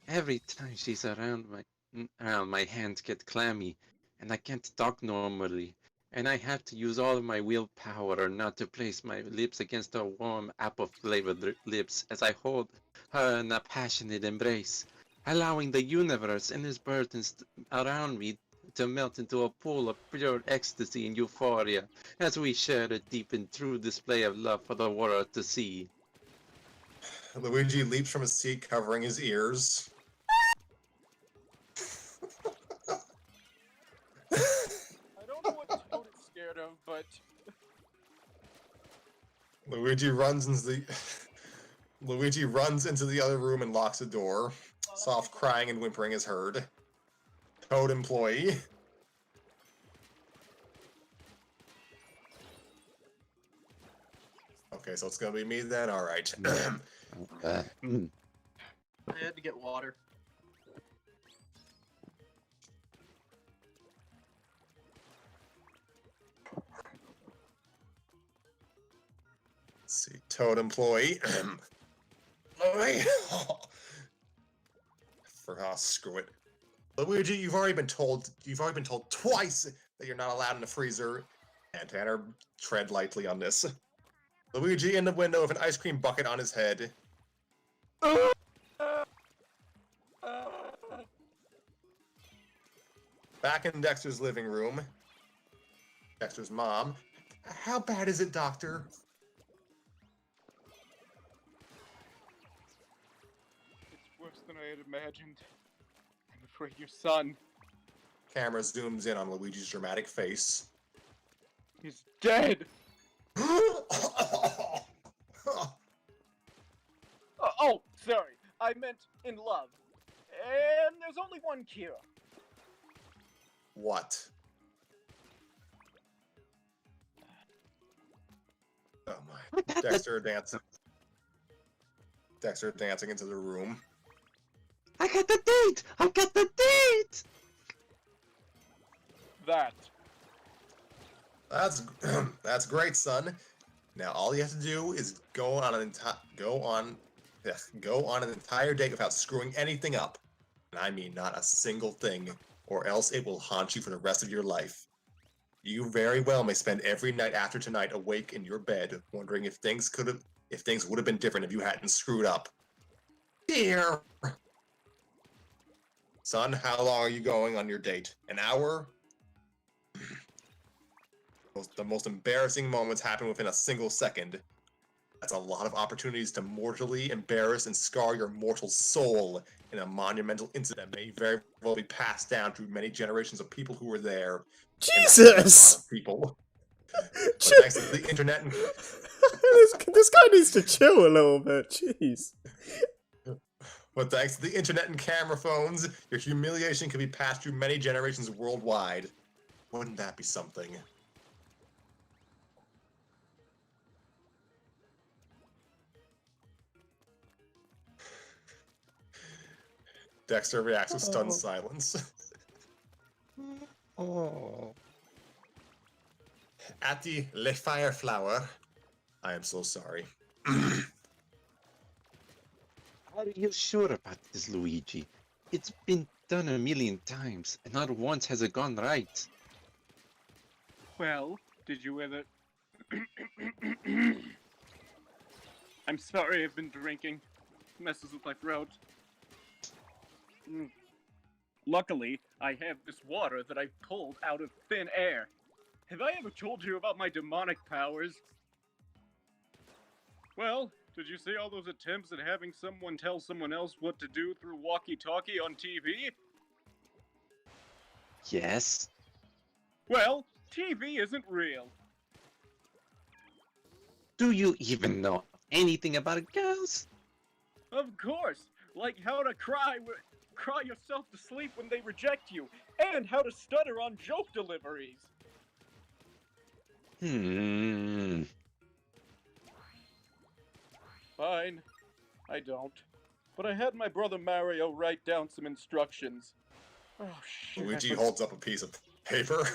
Every time she's around, my hands get clammy, and I can't talk normally. And I have to use all of my willpower not to place my lips against her warm, apple-flavored lips as I hold her in a passionate embrace, allowing the universe and its burdens around me to melt into a pool of pure ecstasy and euphoria as we share a deep and true display of love for the world to see. Luigi leaps from his seat, covering his ears. I don't know what Toad is scared of, but Luigi runs into the other room and locks the door. Soft crying and whimpering is heard. Toad employee. Okay, so it's gonna be me then? Alright. I had to get water. Let's see. Toad employee. Luigi. Screw it. Luigi, you've already been told twice that you're not allowed in the freezer. And Tanner, tread lightly on this. Luigi in the window with an ice cream bucket on his head. Back in Dexter's living room. Dexter's mom. How bad is it, Doctor? it's worse than I had imagined. I'm afraid your son Camera zooms in on Luigi's dramatic face. is dead. Oh, sorry. I meant in love. And there's only one cure. What? Oh my. Dexter dancing. Dexter dancing into the room. I got the date! I got the date! That. That's great, son. Now all you have to do is go on an entire date without screwing anything up. And I mean not a single thing, or else it will haunt you for the rest of your life. You very well may spend every night after tonight awake in your bed, wondering if things would have been different if you hadn't screwed up. Dear son, how long are you going on your date? An hour? The most embarrassing moments happen within a single second. That's a lot of opportunities to mortally embarrass and scar your mortal soul in a monumental incident that may very well be passed down through many generations of people who were there. Jesus! People. But thanks to the internet and this guy needs to chill a little bit. Jeez. But thanks to the internet and camera phones, your humiliation can be passed through many generations worldwide. Wouldn't that be something? Dexter reacts with stunned silence. Oh. At the Le Fire Flower. I am so sorry. Are you sure about this, Luigi? It's been done a million times, and not once has it gone right. Well, did you ever... I'm sorry, I've been drinking. Messes with my throat. Luckily, I have this water that I pulled out of thin air. Have I ever told you about my demonic powers? Well, did you see all those attempts at having someone tell someone else what to do through walkie-talkie on TV? Yes. Well, TV isn't real. Do you even know anything about girls? Of course, like how to cry yourself to sleep when they reject you, and how to stutter on joke deliveries. Fine, I don't. But I had my brother Mario write down some instructions. Oh shit. Luigi holds up a piece of paper.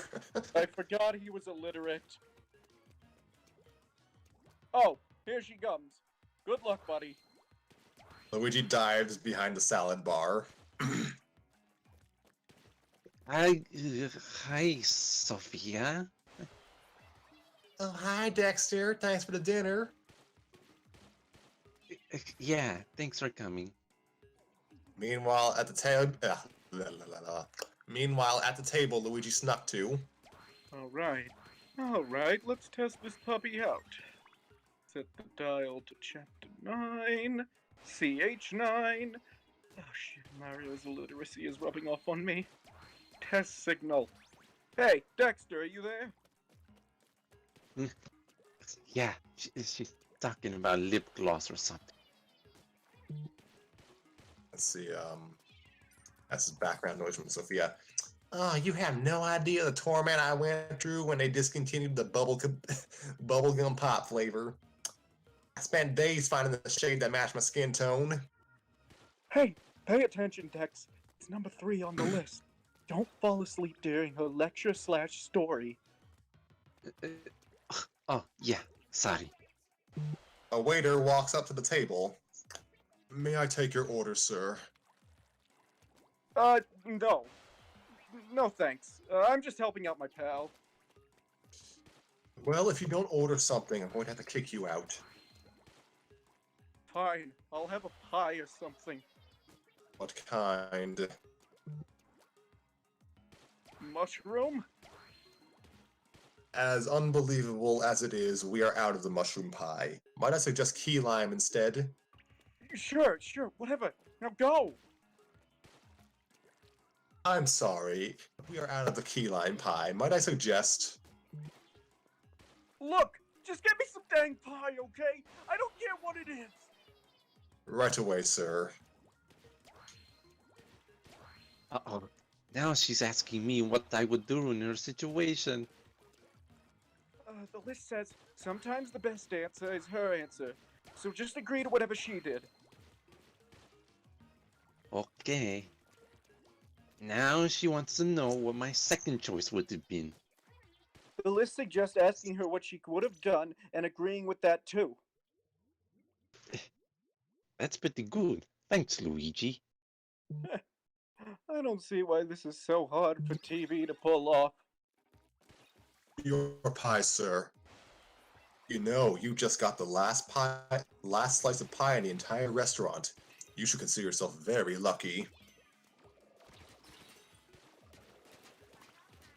I forgot he was illiterate. Oh, here she comes. Good luck, buddy. Luigi dives behind the salad bar. Hi, Sophia. Oh, hi, Dexter. Thanks for the dinner. Yeah, thanks for coming. Meanwhile, at the table, Luigi snuck to. Alright, let's test this puppy out. Set the dial to chapter 9, CH9. Oh shit, Mario's illiteracy is rubbing off on me. Test signal. Hey, Dexter, are you there? Yeah, she's talking about lip gloss or something. Let's see, that's his background noise from Sophia. Oh, you have no idea the torment I went through when they discontinued the bubblegum pop flavor. I spent days finding the shade that matched my skin tone. Hey, pay attention, Dex. It's number 3 on the list. Don't fall asleep during her lecture/story. Oh, yeah, sorry. A waiter walks up to the table. May I take your order, sir? No. No thanks. I'm just helping out my pal. Well, if you don't order something, I'm going to have to kick you out. Fine, I'll have a pie or something. What kind? Mushroom? As unbelievable as it is, we are out of the mushroom pie. Might I suggest key lime instead? Sure, whatever. Now go! I'm sorry. We are out of the key lime pie. Might I suggest... Look! Just get me some dang pie, okay? I don't care what it is! Right away, sir. Uh-oh. Now she's asking me what I would do in her situation. The list says sometimes the best answer is her answer. So just agree to whatever she did. Okay. Now she wants to know what my second choice would have been. The list suggests asking her what she would have done and agreeing with that too. That's pretty good. Thanks, Luigi. I don't see why this is so hard for TV to pull off. Your pie, sir. You know, you just got the last slice of pie in the entire restaurant. You should consider yourself very lucky.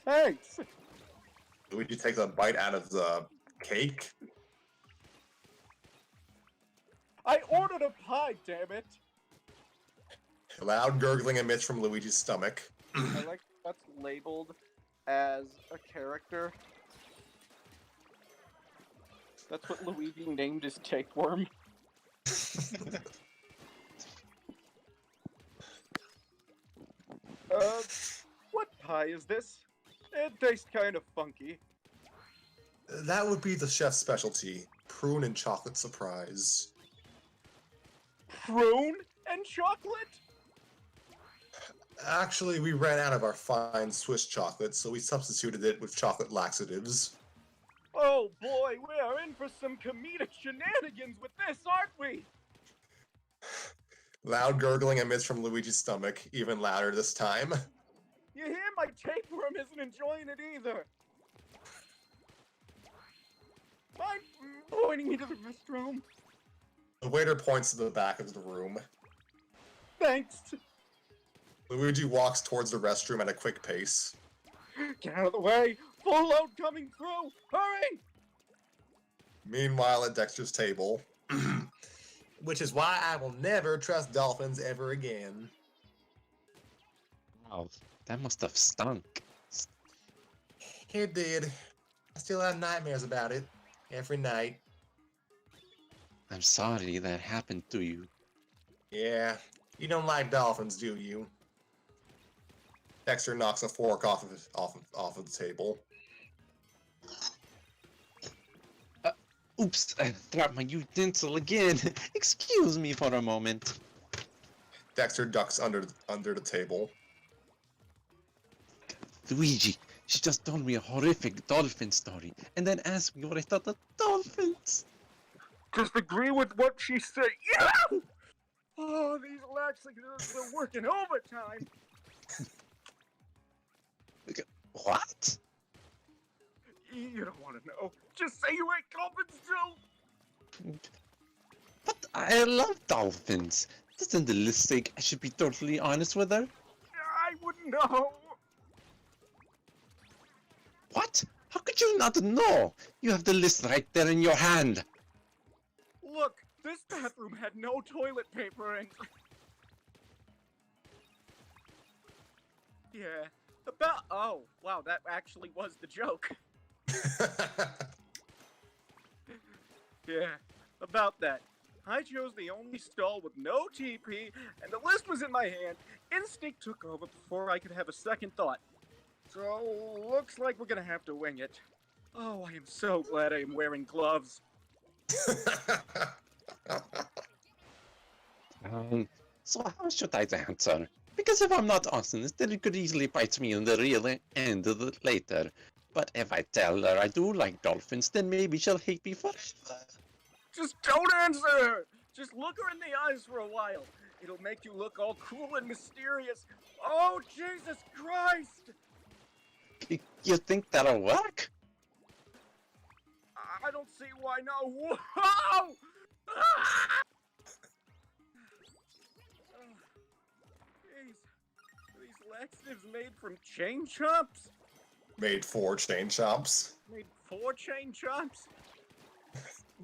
Thanks! Luigi takes a bite out of the cake. I ordered a pie, damn it! Loud gurgling emits from Luigi's stomach. I like that's labeled as a character. That's what Luigi named his tapeworm. What pie is this? It tastes kind of funky. That would be the chef's specialty. Prune and chocolate surprise. Prune and chocolate? Actually, we ran out of our fine Swiss chocolate, so we substituted it with chocolate laxatives. Oh boy, we are in for some comedic shenanigans with this, aren't we? Loud gurgling emits from Luigi's stomach, even louder this time. You hear my tapeworm isn't enjoying it either. I'm pointing me to the restroom. The waiter points to the back of the room. Thanks. Luigi walks towards the restroom at a quick pace. Get out of the way! Full load coming through! Hurry! Meanwhile, at Dexter's table. Which is why I will never trust dolphins ever again. Wow, that must have stunk. It did. I still have nightmares about it. Every night. I'm sorry that happened to you. Yeah. You don't like dolphins, do you? Dexter knocks a fork off of the table. Oops, I dropped my utensil again. Excuse me for a moment. Dexter ducks under the table. Luigi, she just told me a horrific dolphin story, and then asked me what I thought of dolphins. Just agree with what she said. Yeah! Oh, these laxatives are working overtime. What? You don't want to know. Just say you ate dolphins too. But I love dolphins. Doesn't the list say I should be totally honest with her? I wouldn't know. What? How could you not know? You have the list right there in your hand. Look, this bathroom had no toilet paper and... Yeah, about... Oh, wow, that actually was the joke. Yeah, about that. I chose the only stall with no TP, and the list was in my hand. Instinct took over before I could have a second thought. So, looks like we're gonna have to wing it. Oh, I am so glad I am wearing gloves. So how should I answer? Because if I'm not honest, then it could easily bite me in the real end of the later. But if I tell her I do like dolphins, then maybe she'll hate me forever. Just don't answer her! Just look her in the eyes for a while. It'll make you look all cool and mysterious. Oh, Jesus Christ! You think that'll work? I don't see why not. Whoa! Ah! Jeez. These laxatives made from chain chomps? Made for chain chomps. Made for chain chomps?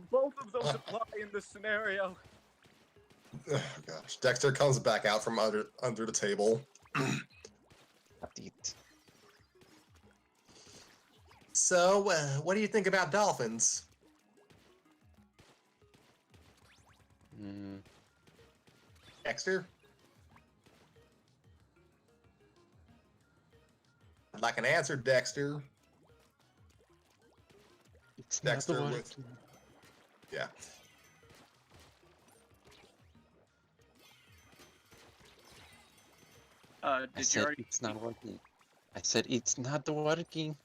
Both of those apply in this scenario. Oh, gosh. Dexter comes back out from under the table. So, what do you think about dolphins? Dexter? I'd like an answer, Dexter. It's Dexter not with- working. Yeah. I Did you said already... it's not working. I said it's not working.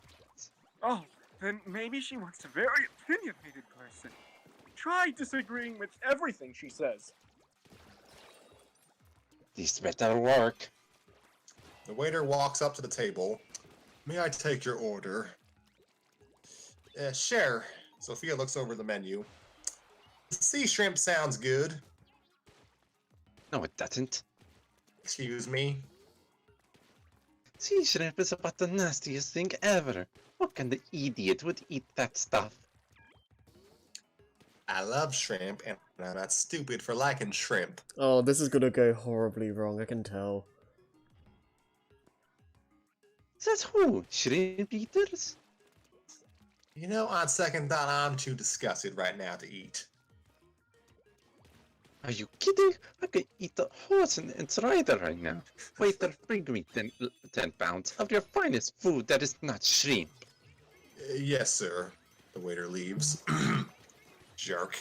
Oh, then maybe she wants a very opinionated person. Try disagreeing with everything she says. This better work. The waiter walks up to the table. May I take your order? Sure. Sophia looks over the menu. Sea shrimp sounds good. No, it doesn't. Excuse me. Sea shrimp is about the nastiest thing ever. What kind of idiot would eat that stuff? I love shrimp, and I'm not stupid for liking shrimp. Oh, this is gonna go horribly wrong, I can tell. Says who? Shrimp eaters? You know, on second thought, I'm too disgusted right now to eat. Are you kidding? I could eat a horse and its rider right now. Waiter, bring me 10 pounds of your finest food that is not shrimp. Yes, sir. The waiter leaves. Jerk.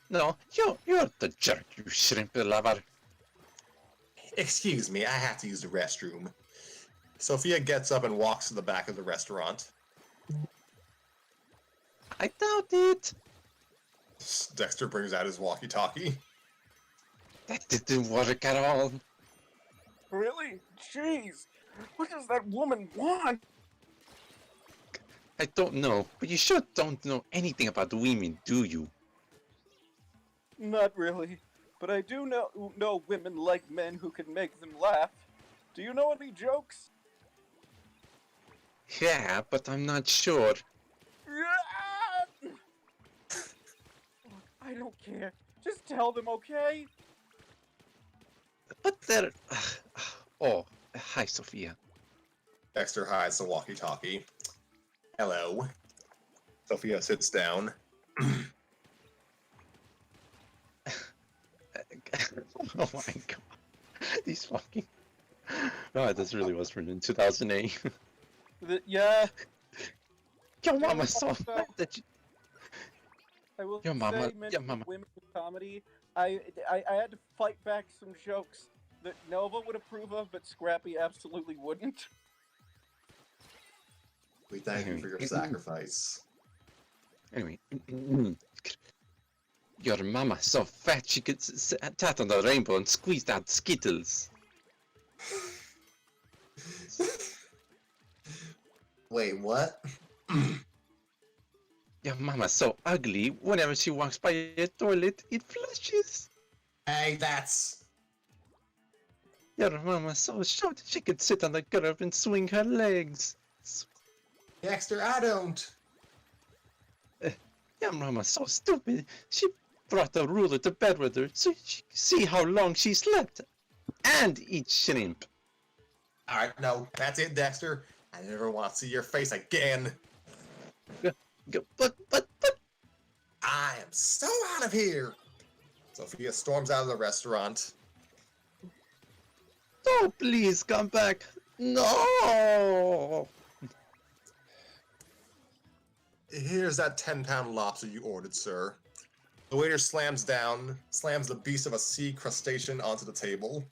No, you're the jerk, you shrimp lover. Excuse me, I have to use the restroom. Sophia gets up and walks to the back of the restaurant. I doubt it. Dexter brings out his walkie-talkie. That didn't work at all. Really? Jeez. What does that woman want? I don't know, but you sure don't know anything about women, do you? Not really. But I do know women like men who can make them laugh. Do you know any jokes? Yeah, but I'm not sure. Look, I don't care. Just tell them, okay? But they're... Oh, hi, Sophia. Dexter hides the walkie-talkie. Hello. Sophia sits down. Oh my god. These fucking... Oh, this really was written in 2008. Yeah. Your mama so mad that you... I will Your mama- say, your mentioning mama- women in comedy, I had to fight back some jokes that Nova would approve of, but Scrappy absolutely wouldn't. We thank you for your sacrifice. Anyway. Your mama so fat she could tat on the rainbow and squeeze out Skittles. Wait, what? Your mama's so ugly, whenever she walks by a toilet, it flushes. Hey, that's... Your mama's so short, she could sit on the curb and swing her legs. Dexter, I don't... Your mama's so stupid, she brought a ruler to bed with her so she could see how long she slept. And eat shrimp. Alright, no, that's it, Dexter. I never want to see your face again. But... I am so out of here. Sophia storms out of the restaurant. Oh, please come back. No! Here's that 10-pound lobster you ordered, sir. The waiter slams the beast of a sea crustacean onto the table.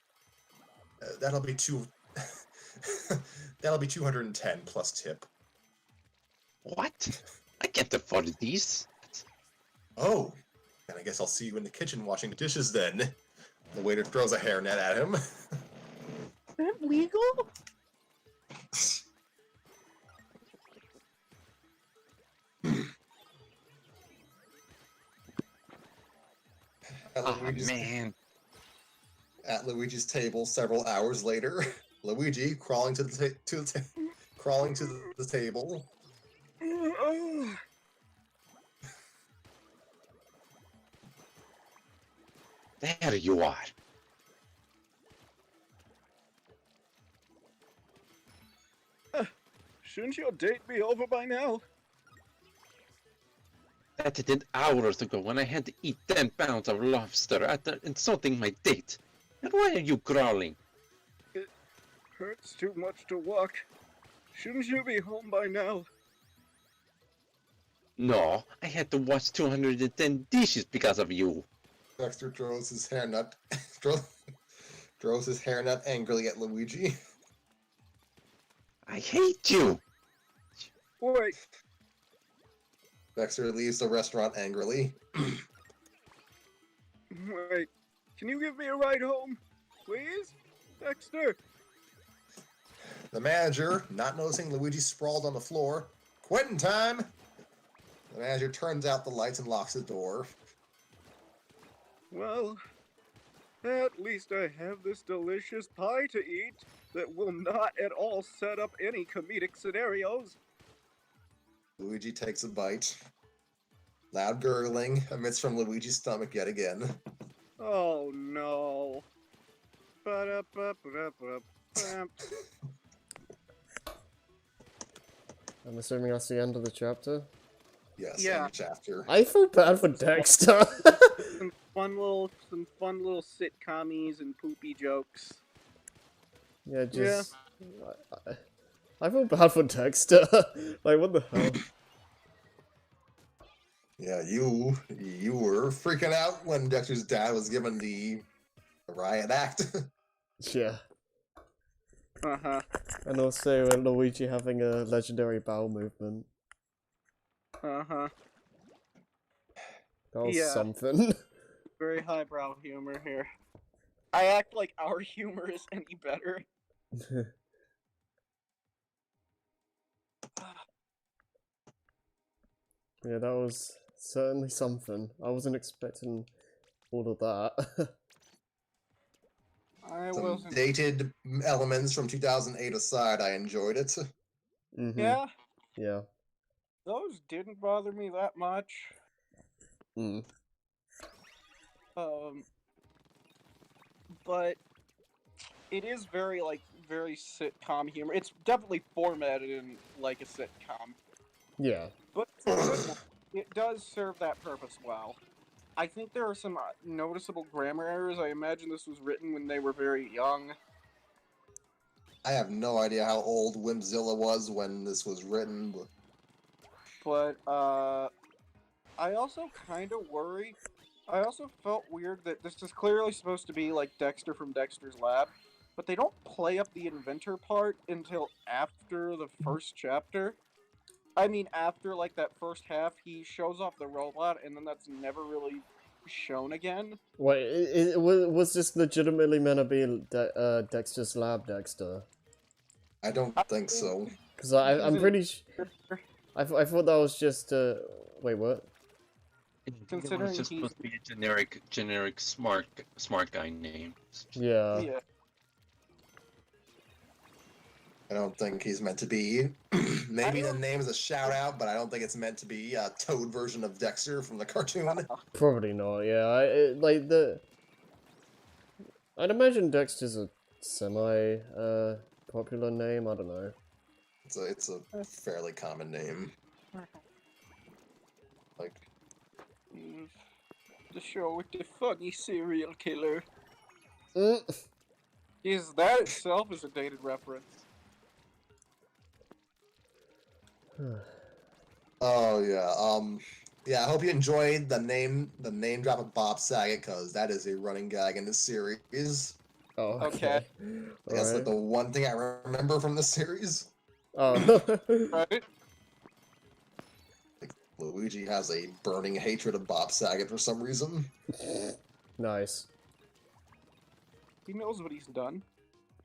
That'll be that'll be 210 plus tip. What? I can't afford these. Oh, then I guess I'll see you in the kitchen washing the dishes then. The waiter throws a hairnet at him. Is that legal? At Oh, Luigi's, man. at Luigi's table several hours later, Luigi crawling to the table. There you are. Shouldn't your date be over by now? That did hours ago when I had to eat 10 pounds of lobster after insulting my date. And why are you crawling? Hurts too much to walk. Shouldn't you be home by now? No, I had to wash 210 dishes because of you. Dexter throws his hairnet throws his hairnet angrily at Luigi. I hate you. Wait, Dexter leaves the restaurant angrily. wait. Can you give me a ride home? Please? Dexter? The manager, not noticing Luigi sprawled on the floor, quitting time! The manager turns out the lights and locks the door. Well, at least I have this delicious pie to eat that will not at all set up any comedic scenarios. Luigi takes a bite. Loud gurgling emits from Luigi's stomach yet again. Oh no. Ba-da-ba-ba-da-ba-da. I'm assuming that's the end of the chapter. Yes, Yeah. end of chapter. I feel bad for Dexter. Some fun little sitcomies and poopy jokes. Yeah, just... I feel bad for Dexter. Like, what the hell? Yeah, you were freaking out when Dexter's dad was given the riot act. Yeah. Uh-huh. And also Luigi having a legendary bowel movement. Uh-huh. That was Yeah. something. Very highbrow humor here. I act like our humor is any better. Yeah, that was certainly something. I wasn't expecting all of that. I Some wasn't. dated elements from 2008 aside, I enjoyed it. Mhm. Yeah, Yeah. those didn't bother me that much. Mm. But it is very very sitcom humor. It's definitely formatted in like a sitcom, Yeah. but it's a good one. It does serve that purpose well. I think there are some noticeable grammar errors. I imagine this was written when they were very young. I have no idea how old Whimzilla was when this was written, but I also kind of worry. I also felt weird that this is clearly supposed to be like Dexter from Dexter's Lab, but they don't play up the inventor part until after the first chapter. I mean, after like that first half, he shows off the robot, and then that's never really shown again. Wait, was this legitimately meant to be Dexter's Lab Dexter? I don't think so. Because I'm pretty I thought that was just, wait, what? Considering It's just he's- supposed to be a generic smart guy name. Yeah. Yeah. I don't think he's meant to be. Maybe the name is a shout out, but I don't think it's meant to be a Toad version of Dexter from the cartoon. Probably not, yeah. I'd imagine Dexter's a semi, popular name, I don't know. It's a fairly common name. Like, The show with the funny serial killer. Mm. Is that itself is a dated reference? oh yeah, yeah. I hope you enjoyed the name drop of Bob Saget, because that is a running gag in this series. Oh, Okay. That's like Alright. the one thing I remember from the series. Oh. Right? Luigi has a burning hatred of Bob Saget for some reason. Nice. He knows what he's done.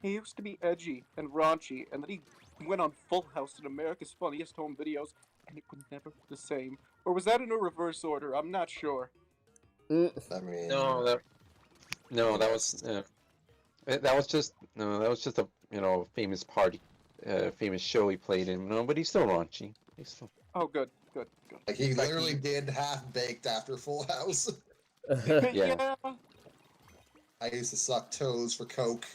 He used to be edgy and raunchy, and then he went on Full House in America's Funniest Home Videos, and it was never the same. Or was that in a reverse order? I'm not sure. Mm. I mean, That was just a famous party, famous show he played in. No, but he's still raunchy. He's still... Oh, good, good, good. like he In fact, literally did Half Baked after Full House. Yeah. I used to suck toes for Coke.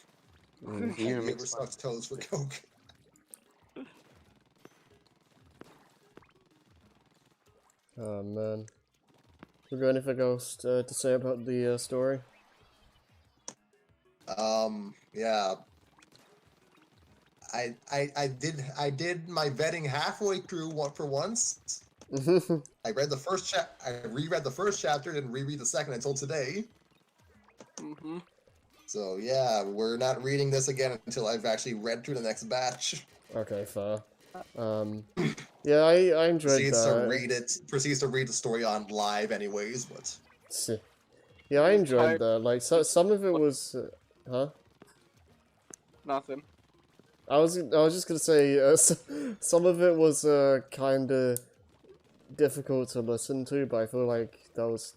Mm. He Have even you ever makes fun. sucked toes for Coke? Oh man. We got anything else to say about the story? Yeah. I did my vetting halfway through for once. I read the first I reread the first chapter, didn't reread the second until today. Mm-hmm. So yeah, we're not reading this again until I've actually read through the next batch. Okay, fair. Yeah, I enjoyed that. Proceeds to read the story on live anyways, but Yeah, I You're enjoyed tired. that. Like, some of it was, huh? Nothing. I was just gonna say, some of it was kind of difficult to listen to, but I feel like that was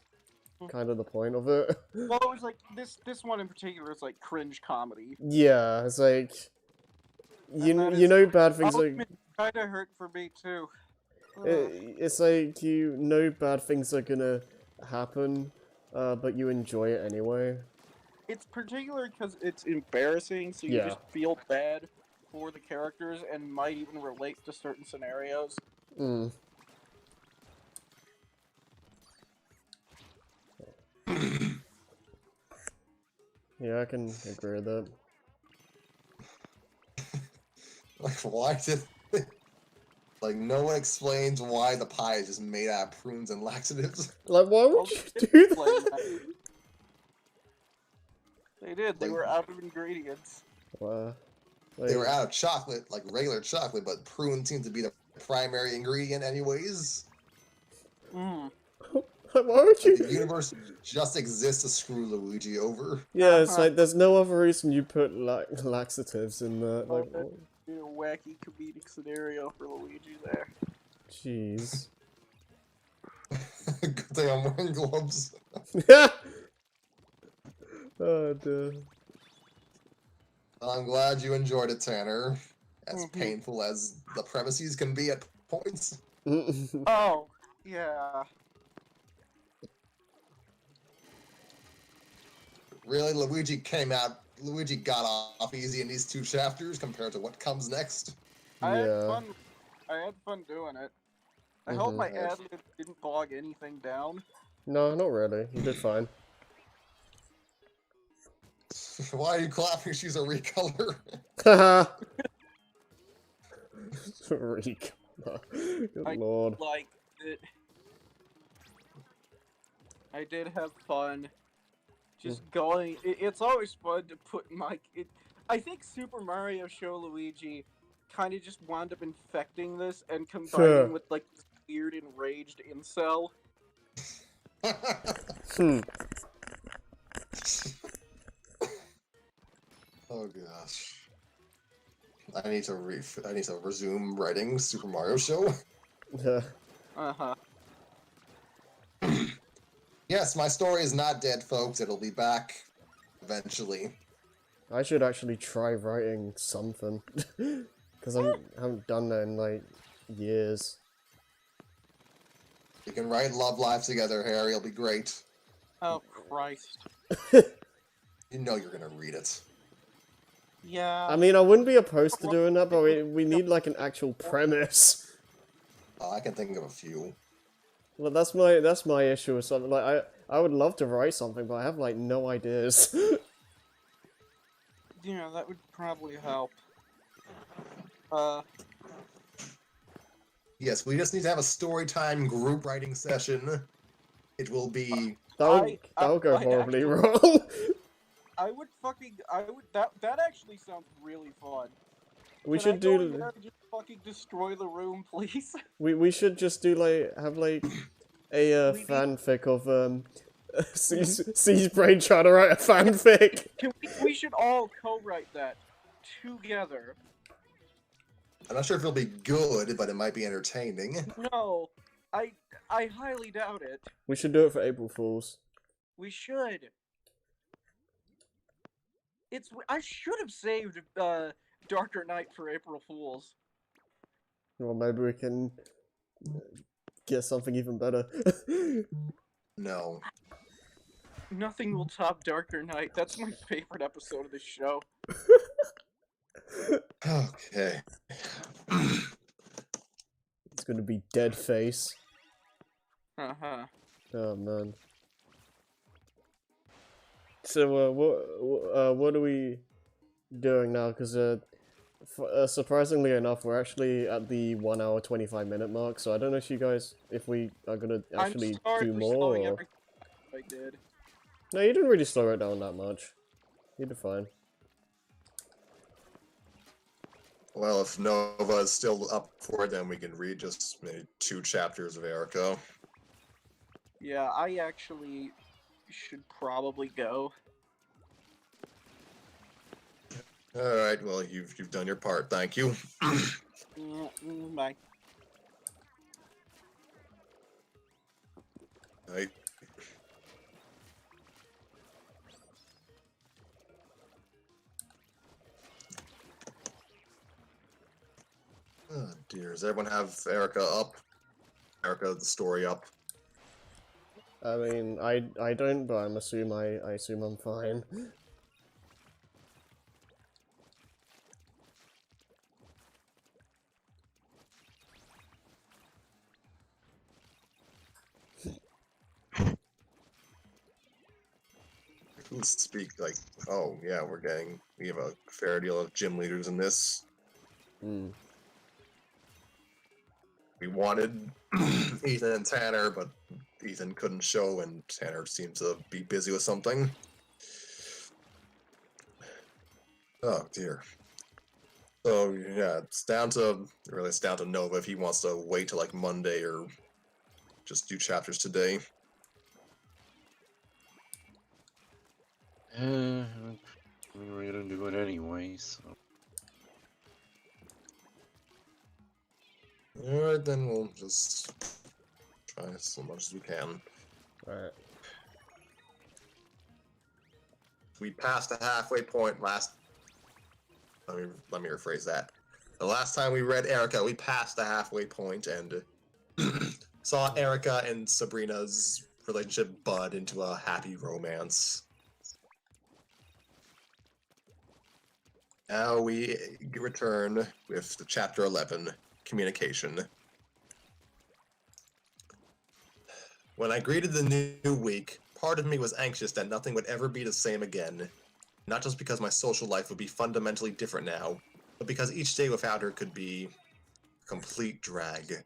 kind of the point of it. Well, it was like this one in particular is like cringe comedy. Yeah, it's like And that you is- know bad things I'll like admit, kind of hurt for me too. it's like you know bad things are gonna happen, but you enjoy it anyway. It's particular because it's embarrassing, so you Yeah. just feel bad for the characters and might even relate to certain scenarios. Mm. Yeah, I can agree with that. like why did like no one explains why the pie is just made out of prunes and laxatives? Like, why Well, would you they do explain that? that. They did. They were out of ingredients. They were out of chocolate, like regular chocolate, but prune seemed to be the primary ingredient anyways. Mm. Why would you? Like, the universe just exists to screw Luigi over. Yeah, it's like there's no other reason you put laxatives in the like. Oh, a wacky comedic scenario for Luigi there. Jeez. Good thing I'm wearing gloves. Oh dear. I'm glad you enjoyed it, Tanner. As painful as the premises can be at points. Oh, yeah. Really, Luigi got off easy in these 2 chapters compared to what comes next. I had Yeah. fun. I had fun doing it. I hope my ad lib didn't bog anything down. No, not really. You did fine. Why are you clapping? She's a recolor. Haha. Reek. Good lord. Like it. I did have fun. Just going. It's always fun to put my. I think Super Mario Show Luigi kind of just wound up infecting this and combining with like this weird enraged incel. Oh gosh. I need to resume writing Super Mario Show. Uh-huh. Yes, my story is not dead, folks. It'll be back eventually. I should actually try writing something. Because I haven't done that in, like, years. We can write Love Lives together, Harry. It'll be great. Oh, Christ. You know you're gonna read it. Yeah. I mean, I wouldn't be opposed to doing that, but we need, like, an actual premise. Oh, I can think of a few. Well, that's my issue with something. Like, I would love to write something, but I have, like, no ideas. Yeah, that would probably help. Yes, we just need to have a storytime group writing session. It will be... That'll go horribly wrong. That actually sounds really fun. We Can I should go do... in there and just fucking destroy the room, please? We should just do, like, have, like, a fanfic of, C's brain trying to write a fanfic. We should all co-write that together. I'm not sure if it'll be good, but it might be entertaining. No, I highly doubt it. We should do it for April Fools. We should. I should have saved Darker Knight for April Fools. Well, maybe we can get something even better. No. Nothing will top Darker Knight. That's my favorite episode of this show. Okay. It's gonna be Dead Face. Uh-huh. Oh man. So, what are we doing now? Because, surprisingly enough, we're actually at the 1 hour 25-minute mark. So I don't know if we are gonna actually I'm sorry do for more. slowing Or... everything I did. No, you didn't really slow it down that much. You did fine. Well, if Nova is still up for it, then we can read just maybe 2 chapters of Erika. Yeah, I actually should probably go. Alright, well, you've done your part, thank you. Yeah, bye. Right. Oh dear, does everyone have Erika up? Erika, the story up? I mean, I don't, but I assume I'm fine. Who speak like, oh yeah, we have a fair deal of gym leaders in this. Hmm. We wanted Ethan and Tanner, but Ethan couldn't show and Tanner seemed to be busy with something. Oh dear. So yeah, it's down to Nova if he wants to wait till like Monday or just do chapters today. We're gonna do it anyway, so. Alright, then we'll just try as much as we can. Right. We passed the halfway point last. Let me rephrase that. The last time we read Erika, we passed the halfway point and saw Erika and Sabrina's relationship bud into a happy romance. Now we return with the chapter 11, Communication. When I greeted the new week, part of me was anxious that nothing would ever be the same again. Not just because my social life would be fundamentally different now, but because each day without her could be a complete drag.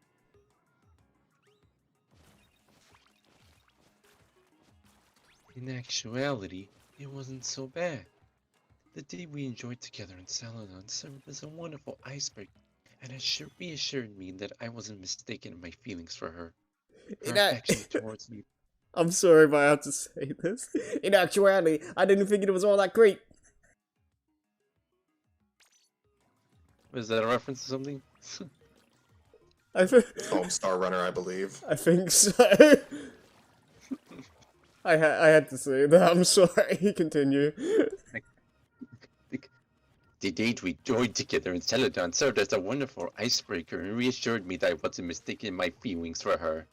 In actuality, it wasn't so bad. The day we enjoyed together in Saladon served as a wonderful icebreaker, and it reassured me that I wasn't mistaken in my feelings for her. Her affection towards me. I'm sorry if I have to say this. In actuality, I didn't think it was all that great. Was that a reference to something? Homestar Runner, I believe. I think so. I had to say that. I'm sorry. Continue. The date we enjoyed together in Celadon served as a wonderful icebreaker and reassured me that I wasn't mistaken in my feelings for her.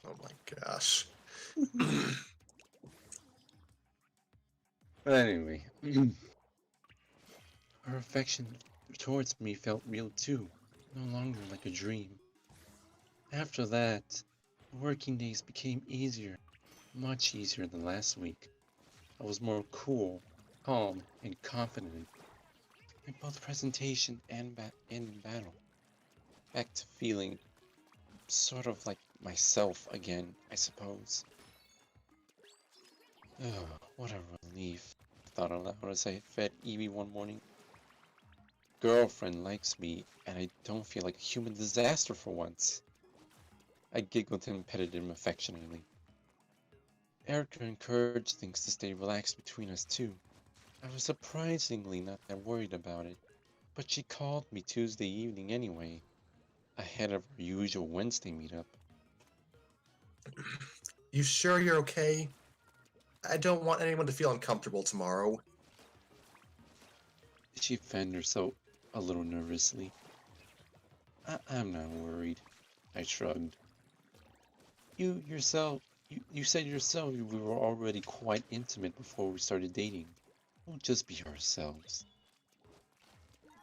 Oh my gosh. But anyway, her affection towards me felt real too, no longer like a dream. After that, working days became easier, much easier than last week. I was more cool, calm, and confident in both presentation and in battle. Back to feeling sort of like myself again, I suppose. Oh, what a relief, I thought aloud as I fed Evie one morning. Girlfriend likes me, and I don't feel like a human disaster for once. I giggled and petted him affectionately. Erika encouraged things to stay relaxed between us too. I was surprisingly not that worried about it, but she called me Tuesday evening anyway, ahead of our usual Wednesday meetup. You sure you're okay? I don't want anyone to feel uncomfortable tomorrow. She fanned herself a little nervously. I'm not worried, I shrugged. You said yourself we were already quite intimate before we started dating. We'll just be ourselves.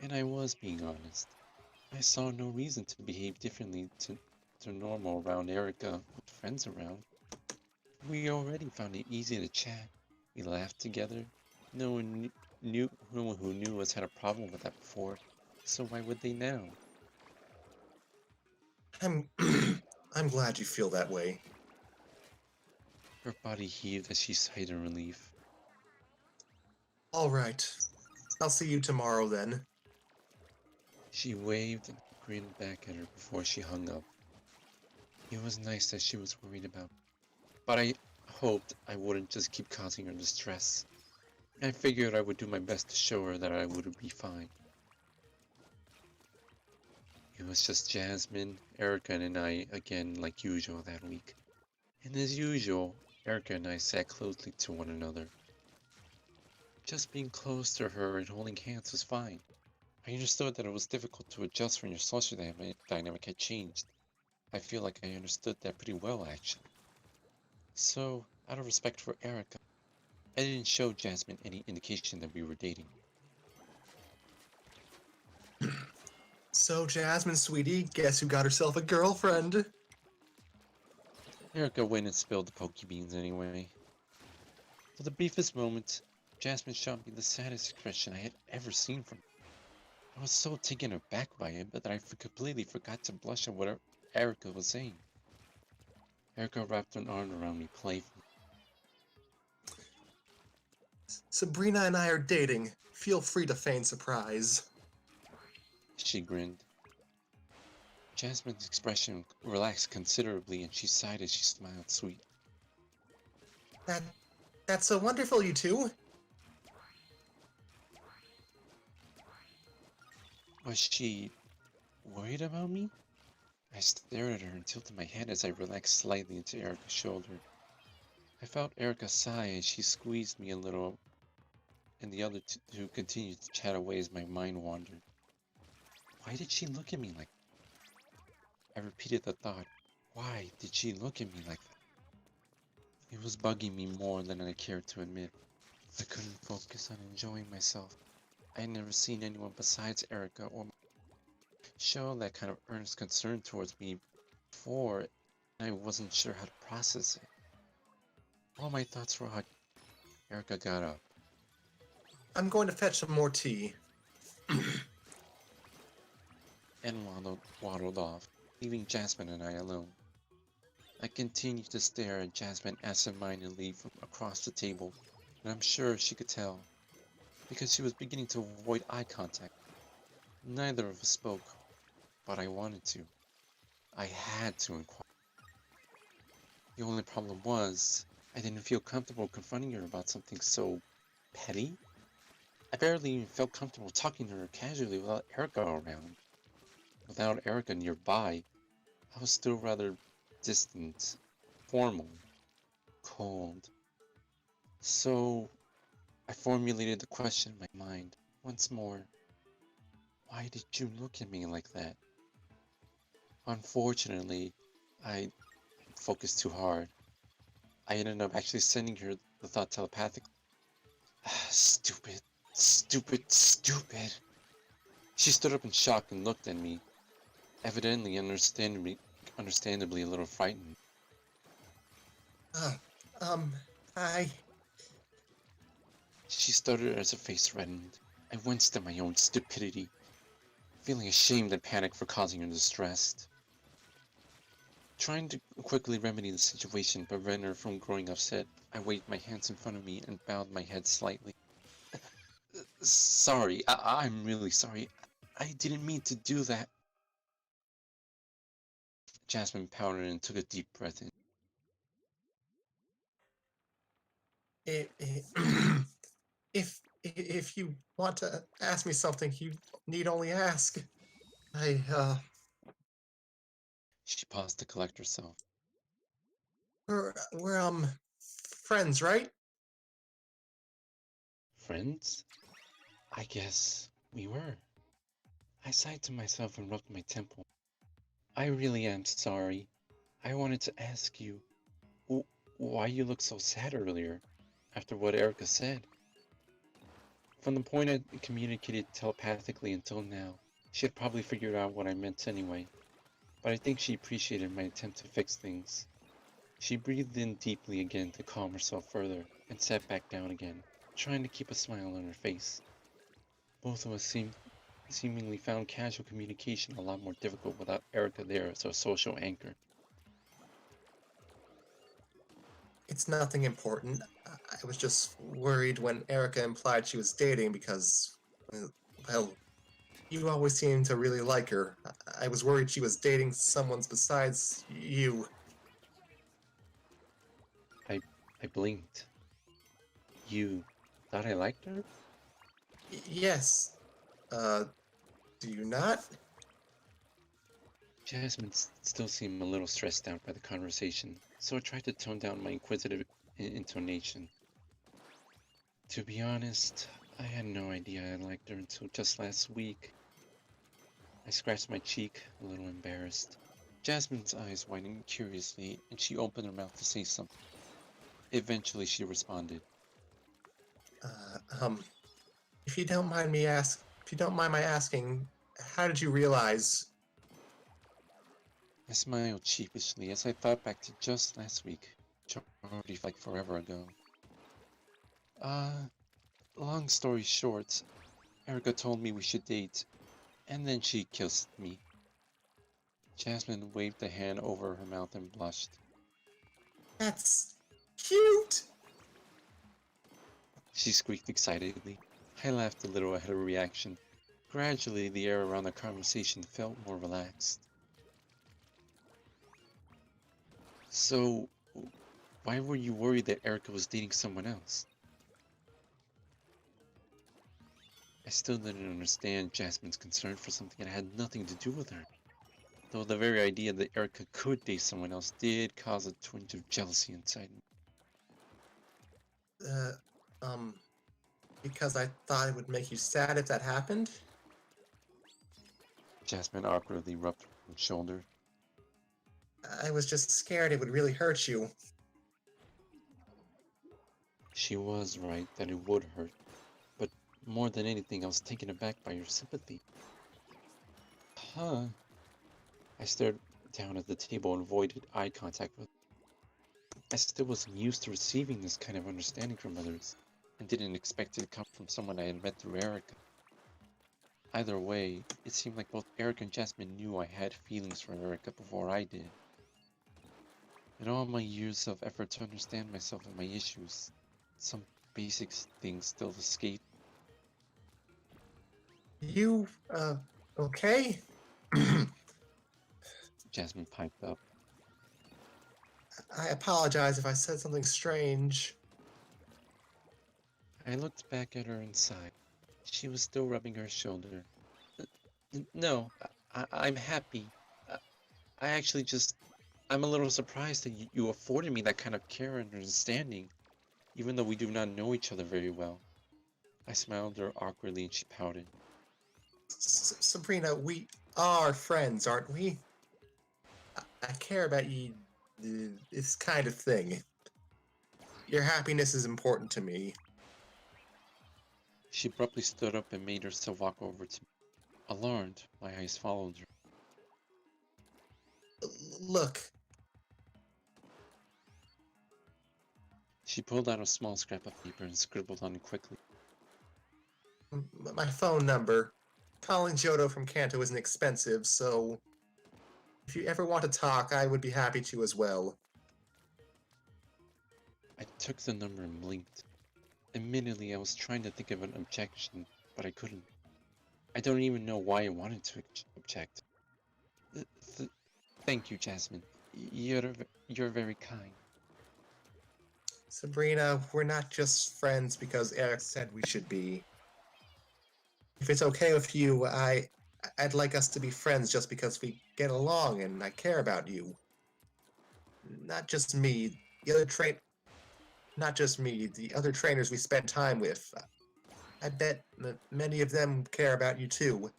And I was being honest. I saw no reason to behave differently to normal around Erika with friends around. We already found it easy to chat. We laughed together. No one no one who knew us had a problem with that before, so why would they now? I'm I'm glad you feel that way. Her body heaved as she sighed in relief. All right. I'll see you tomorrow then. She waved and grinned back at her before she hung up. It was nice that she was worried about me, but I hoped I wouldn't just keep causing her distress. I figured I would do my best to show her that I would be fine. It was just Jasmine, Erika, and I again like usual that week. And as usual, Erika and I sat closely to one another. Just being close to her and holding hands was fine. I understood that it was difficult to adjust when your social dynamic had changed. I feel like I understood that pretty well, actually. So, out of respect for Erika, I didn't show Jasmine any indication that we were dating. So, Jasmine, sweetie, guess who got herself a girlfriend? Erika went and spilled the pokey beans anyway. For the briefest moment, Jasmine showed me the saddest expression I had ever seen from her. I was so taken aback by it, but that I completely forgot to blush at what Erika was saying. Erika wrapped an arm around me playfully. Sabrina and I are dating. Feel free to feign surprise. She grinned. Jasmine's expression relaxed considerably, and she sighed as she smiled sweet. That's so wonderful, you two. Was she worried about me? I stared at her and tilted my head as I relaxed slightly into Erika's shoulder. I felt Erika sigh as she squeezed me a little, and the other two continued to chat away as my mind wandered. Why did she look at me like that? I repeated the thought. Why did she look at me like that? It was bugging me more than I cared to admit. I couldn't focus on enjoying myself. I had never seen anyone besides Erika or show that kind of earnest concern towards me before, and I wasn't sure how to process it. All my thoughts were hot. Erika got up. I'm going to fetch some more tea. And waddled off, leaving Jasmine and I alone. I continued to stare at Jasmine absent-mindedly from across the table, and I'm sure she could tell, because she was beginning to avoid eye contact. Neither of us spoke, but I wanted to. I had to inquire. The only problem was, I didn't feel comfortable confronting her about something so petty. I barely even felt comfortable talking to her casually without Erika around. Without Erika nearby, I was still rather distant, formal, cold. So, I formulated the question in my mind once more. Why did you look at me like that? Unfortunately, I focused too hard. I ended up actually sending her the thought telepathically. Stupid, stupid, stupid. She stood up in shock and looked at me, evidently understandably a little frightened. I... She stuttered as her face reddened. I winced at my own stupidity, feeling ashamed and panicked for causing her distress. Trying to quickly remedy the situation but prevent her from growing upset, I waved my hands in front of me and bowed my head slightly. Sorry, I'm really sorry. I didn't mean to do that. Jasmine pouted and took a deep breath in. If you want to ask me something, you need only ask. She paused to collect herself. We're friends, right? Friends? I guess we were. I sighed to myself and rubbed my temple. I really am sorry. I wanted to ask you why you looked so sad earlier after what Erika said. From the point I communicated telepathically until now, she had probably figured out what I meant anyway, but I think she appreciated my attempt to fix things. She breathed in deeply again to calm herself further and sat back down again, trying to keep a smile on her face. Both of us seemingly found casual communication a lot more difficult without Erika there as our social anchor. It's nothing important. I was just worried when Erika implied she was dating because, well, you always seem to really like her. I was worried she was dating someone besides you. I blinked. You thought I liked her? Yes. Do you not? Jasmine still seemed a little stressed out by the conversation, so I tried to tone down my inquisitive intonation. To be honest, I had no idea I liked her until just last week. I scratched my cheek, a little embarrassed. Jasmine's eyes widened curiously, and she opened her mouth to say something. Eventually, she responded. If you don't mind my asking, how did you realize? I smiled sheepishly as I thought back to just last week, which already felt like forever ago. Long story short, Erika told me we should date, and then she kissed me. Jasmine waved a hand over her mouth and blushed. That's cute! She squeaked excitedly. I laughed a little at her reaction. Gradually, the air around the conversation felt more relaxed. So, why were you worried that Erika was dating someone else? I still didn't understand Jasmine's concern for something that had nothing to do with her. Though the very idea that Erika could date someone else did cause a twinge of jealousy inside me. Because I thought it would make you sad if that happened? Jasmine awkwardly rubbed her shoulder. I was just scared it would really hurt you. She was right that it would hurt, but more than anything, I was taken aback by your sympathy. Huh? I stared down at the table and avoided eye contact with her. I still wasn't used to receiving this kind of understanding from others, and didn't expect it to come from someone I had met through Erika. Either way, it seemed like both Erika and Jasmine knew I had feelings for Erika before I did. In all my years of effort to understand myself and my issues, some basic things still escape. You, okay? Jasmine piped up. I apologize if I said something strange. I looked back at her and sighed. She was still rubbing her shoulder. No, I'm happy. I actually just... I'm a little surprised that you afforded me that kind of care and understanding, even though we do not know each other very well. I smiled at her awkwardly and she pouted. Sabrina, we are friends, aren't we? I care about you, this kind of thing. Your happiness is important to me. She abruptly stood up and made herself walk over to me. Alarmed, my eyes followed her. Look. She pulled out a small scrap of paper and scribbled on it quickly. My phone number. Calling Johto from Kanto isn't expensive, so if you ever want to talk, I would be happy to as well. I took the number and blinked. Admittedly, I was trying to think of an objection, but I couldn't. I don't even know why I wanted to object. Thank you, Jasmine. You're very kind. Sabrina, we're not just friends because Eric said we should be. If it's okay with you, I'd like us to be friends just because we get along and I care about you. Not just me, not just me, the other trainers we spend time with. I bet that many of them care about you too.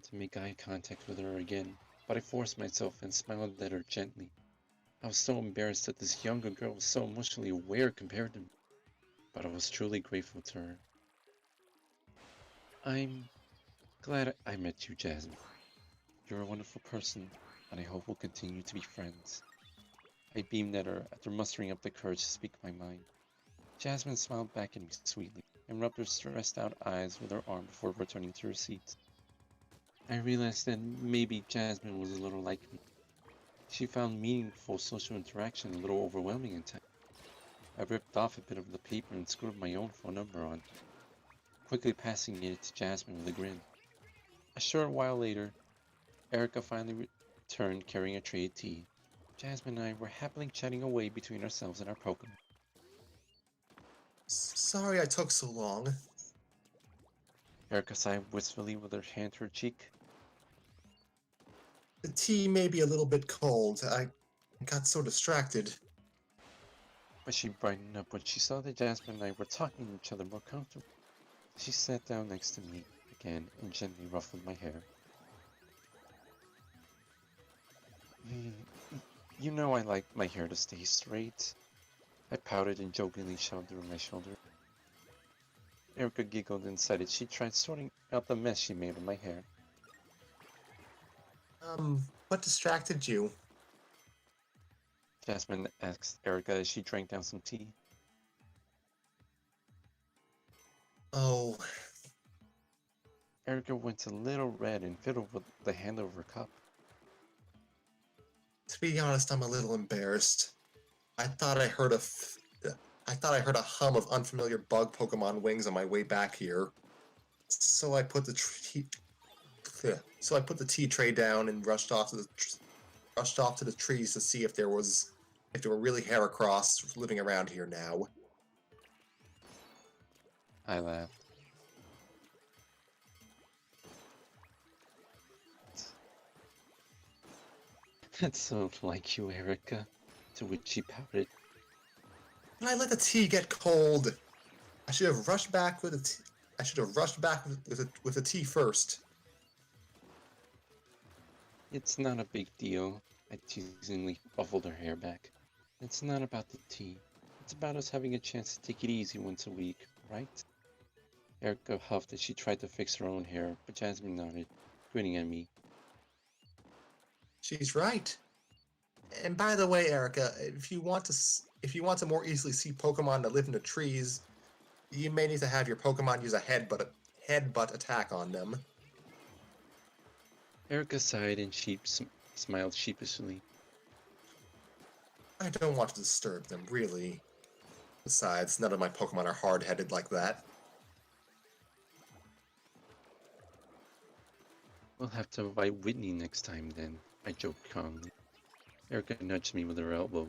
To make eye contact with her again, but I forced myself and smiled at her gently. I was so embarrassed that this younger girl was so emotionally aware compared to me, but I was truly grateful to her. I'm glad I met you, Jasmine. You're a wonderful person, and I hope we'll continue to be friends. I beamed at her after mustering up the courage to speak my mind. Jasmine smiled back at me sweetly and rubbed her stressed-out eyes with her arm before returning to her seat. I realized that maybe Jasmine was a little like me. She found meaningful social interaction a little overwhelming at times. I ripped off a bit of the paper and scribbled my own phone number on, quickly passing it to Jasmine with a grin. A short while later, Erika finally returned carrying a tray of tea. Jasmine and I were happily chatting away between ourselves and our Pokemon. Sorry I took so long. Erika sighed wistfully with her hand to her cheek. The tea may be a little bit cold. I got so distracted. But she brightened up when she saw that Jasmine and I were talking to each other more comfortably. She sat down next to me again and gently ruffled my hair. You know I like my hair to stay straight. I pouted and jokingly shoved her on my shoulder. Erika giggled and said that she tried sorting out the mess she made of my hair. What distracted you? Jasmine asked Erika as she drank down some tea. Oh, Erika went a little red and fiddled with the handle of her cup. to be honest, I'm a little embarrassed. I thought I heard a hum of unfamiliar bug Pokemon wings on my way back here. So I put the tea tray down and rushed off to the trees to see if there were really Heracross living around here now. I laughed. That's so like you, Erika. To which she pouted. But I let the tea get cold. I should have rushed back with the tea first. It's not a big deal. I teasingly ruffled her hair back. It's not about the tea. It's about us having a chance to take it easy once a week, right? Erika huffed as she tried to fix her own hair, but Jasmine nodded, grinning at me. She's right. And by the way, Erika, if you want to more easily see Pokemon that live in the trees, you may need to have your Pokemon use a headbutt attack on them. Erika sighed and smiled sheepishly. I don't want to disturb them, really. Besides, none of my Pokemon are hard-headed like that. We'll have to invite Whitney next time then, I joked calmly. Erika nudged me with her elbow.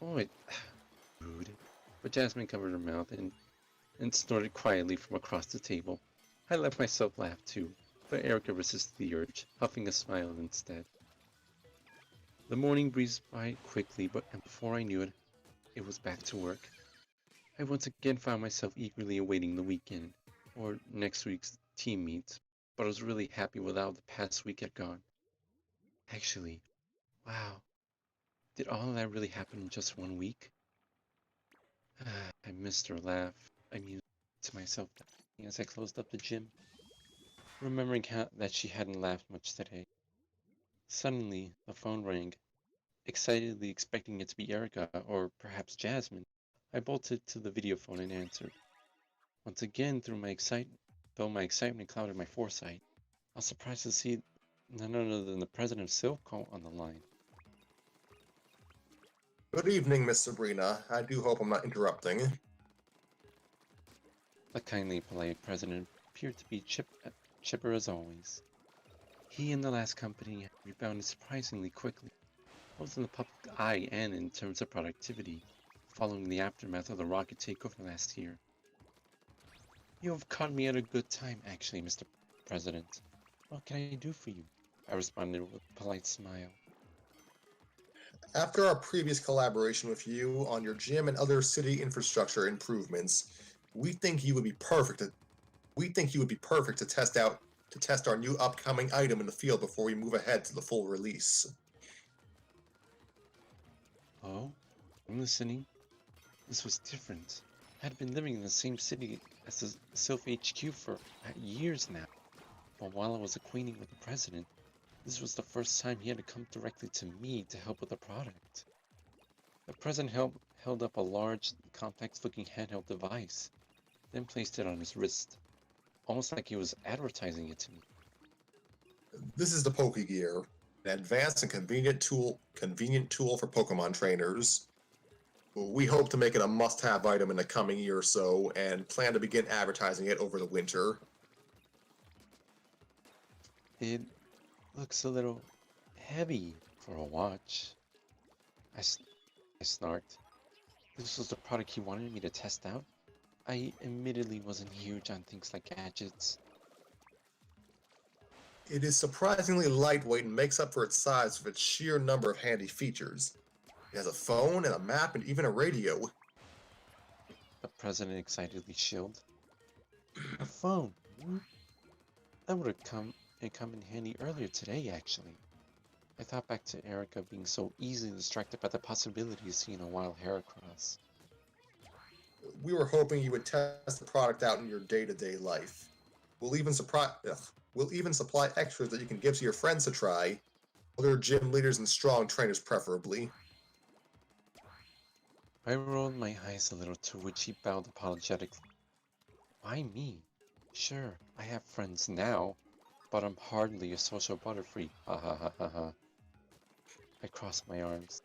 Oh, rude. But Jasmine covered her mouth and snorted quietly from across the table. I let myself laugh too, but Erika resisted the urge, huffing a smile instead. The morning breezed by quickly, and before I knew it, it was back to work. I once again found myself eagerly awaiting the weekend, or next week's team meet, but I was really happy with how the past week had gone. Actually, wow, did all of that really happen in just 1 week? I missed her laugh. I mused to myself as I closed up the gym, remembering that she hadn't laughed much today. Suddenly, the phone rang. Excitedly expecting it to be Erika or perhaps Jasmine, I bolted to the video phone and answered. Once again, though my excitement clouded my foresight, I was surprised to see none other than the president of Silco on the line. Good evening, Miss Sabrina. I do hope I'm not interrupting. The kindly polite president appeared to be chipper as always. He and the last company had rebounded surprisingly quickly, both in the public eye and in terms of productivity, following the aftermath of the rocket takeover last year. You have caught me at a good time, actually, Mr. President. What can I do for you? I responded with a polite smile. After our previous collaboration with you on your gym and other city infrastructure improvements, we think you would be perfect to test our new upcoming item in the field before we move ahead to the full release. Oh, I'm listening. This was different. I had been living in the same city as the Sylph HQ for years now. But while I was acquainting with the president, this was the first time he had to come directly to me to help with the product. The president held up a large, complex-looking handheld device, then placed it on his wrist, almost like he was advertising it to me. This is the Pokegear, an advanced and convenient tool for Pokemon trainers. We hope to make it a must-have item in the coming year or so, and plan to begin advertising it over the winter. It looks a little heavy for a watch. I snarked. This was the product he wanted me to test out. I admittedly wasn't huge on things like gadgets. It is surprisingly lightweight and makes up for its size with its sheer number of handy features. It has a phone and a map and even a radio. The president excitedly shilled. A phone? That would have come in handy earlier today, actually. I thought back to Erika being so easily distracted by the possibility of seeing a wild Heracross. We were hoping you would test the product out in your day-to-day life. We'll even supply extras that you can give to your friends to try. Other gym leaders and strong trainers preferably. I rolled my eyes a little, to which he bowed apologetically. Why me? Sure, I have friends now, but I'm hardly a social butterfree. Ha ha ha ha ha. I crossed my arms.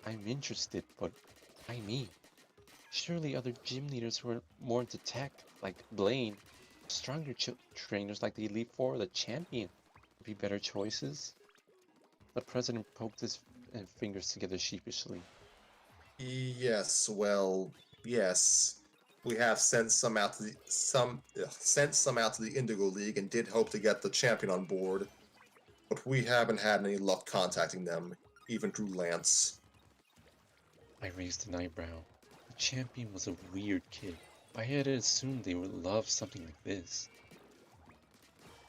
I'm interested, but why me? Surely other gym leaders who are more into tech, like Blaine, stronger trainers like the Elite Four or the Champion, would be better choices. The president poked his fingers together sheepishly. Yes, well, yes. We have sent some out to the Indigo League and did hope to get the champion on board, but we haven't had any luck contacting them, even through Lance. I raised an eyebrow. The champion was a weird kid, but I had assumed they would love something like this.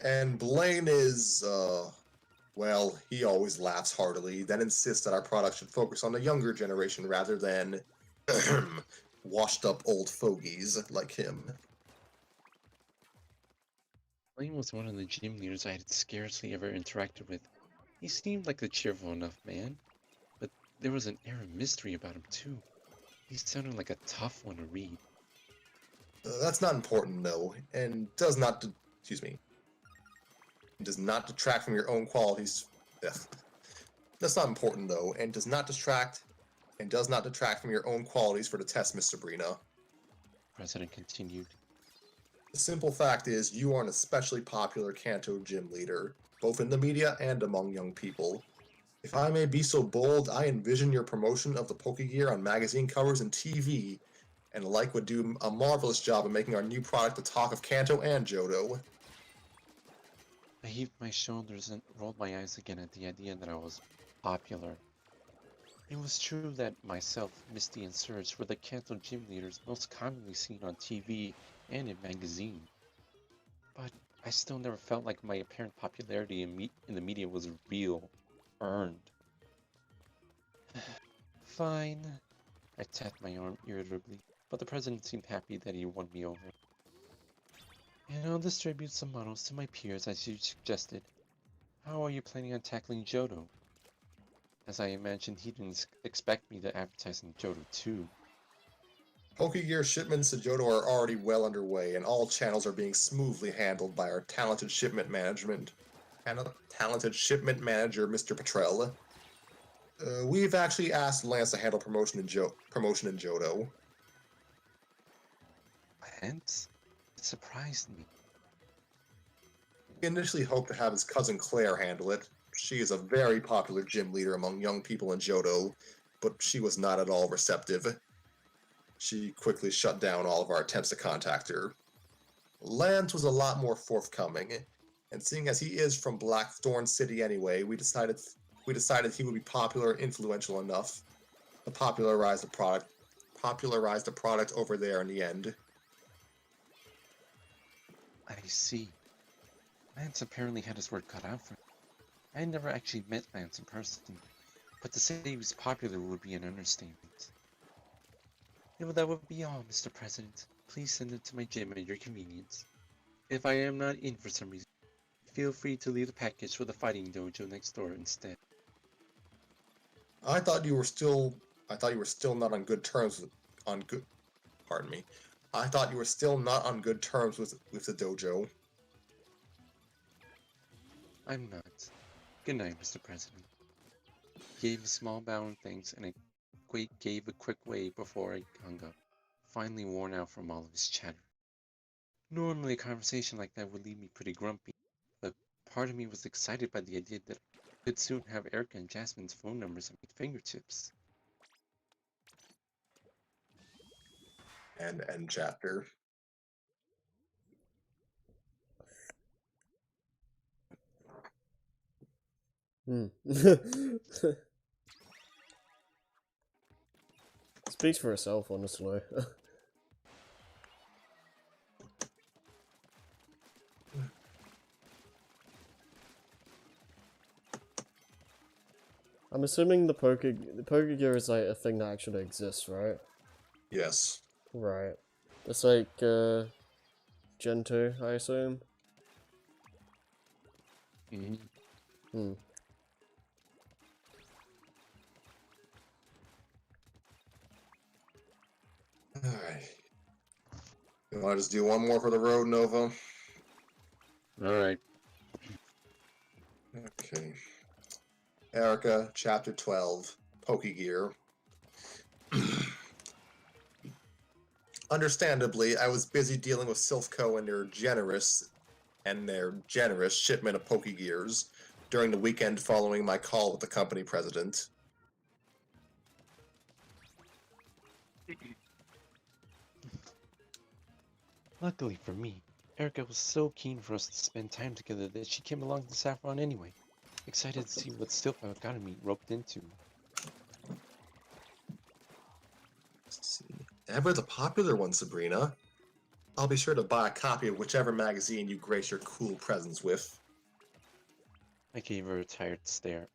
And Blaine is, well, he always laughs heartily, then insists that our product should focus on the younger generation rather than washed-up old fogies like him. Blaine was one of the gym leaders I had scarcely ever interacted with. He seemed like a cheerful enough man, but there was an air of mystery about him too. He sounded like a tough one to read. That's not important, though, and does not detract from your own qualities. That's not important, though, and does not detract from your own qualities for the test, Miss Sabrina. The president continued. The simple fact is, you are an especially popular Kanto gym leader, both in the media and among young people. If I may be so bold, I envision your promotion of the Pokegear on magazine covers and TV, and would do a marvelous job of making our new product the talk of Kanto and Johto. I heaved my shoulders and rolled my eyes again at the idea that I was popular. It was true that myself, Misty, and Surge were the Kanto gym leaders most commonly seen on TV and in magazine. But I still never felt like my apparent popularity in the media was real, earned. Fine. I tapped my arm irritably, but the president seemed happy that he won me over. And I'll distribute some models to my peers as you suggested. How are you planning on tackling Johto? As I imagined, he didn't expect me to advertise in Johto too. Pokegear shipments to Johto are already well underway, and all channels are being smoothly handled by our talented shipment manager, Mr. Petrell. We've actually asked Lance to handle promotion in Johto. Lance? It surprised me. We initially hoped to have his cousin Claire handle it. She is a very popular gym leader among young people in Johto, but she was not at all receptive. She quickly shut down all of our attempts to contact her. Lance was a lot more forthcoming, and seeing as he is from Blackthorn City anyway, we decided he would be popular and influential enough to popularize the product over there in the end. I see. Lance apparently had his work cut out for him. I had never actually met Lance in person, but to say he was popular would be an understatement. That would be all, Mr. President. Please send it to my gym at your convenience. If I am not in for some reason, feel free to leave the package for the fighting dojo next door instead. I thought you were still not on good terms with pardon me. I thought you were still not on good terms with the dojo. I'm not. Good night, Mr. President. He gave a small bow and thanks, and I gave a quick wave before I hung up, finally worn out from all of his chatter. Normally a conversation like that would leave me pretty grumpy, but part of me was excited by the idea that I could soon have Erika and Jasmine's phone numbers at my fingertips. And end chapter. Speaks for itself, honestly. I'm assuming the poker gear is like a thing that actually exists, right? Yes. Right. It's like Gen 2, I assume. Hmm. Alright. You want to just do one more for the road, Nova? Alright. Okay. Erika, Chapter 12, Pokegear. Understandably, I was busy dealing with Silphco and their generous shipment of Pokegears during the weekend following my call with the company president. Luckily for me, Erika was so keen for us to spend time together that she came along to Saffron anyway, excited to see what Silpho got me roped into. Let's see. Ever the popular one, Sabrina. I'll be sure to buy a copy of whichever magazine you grace your cool presence with. I gave her a tired stare.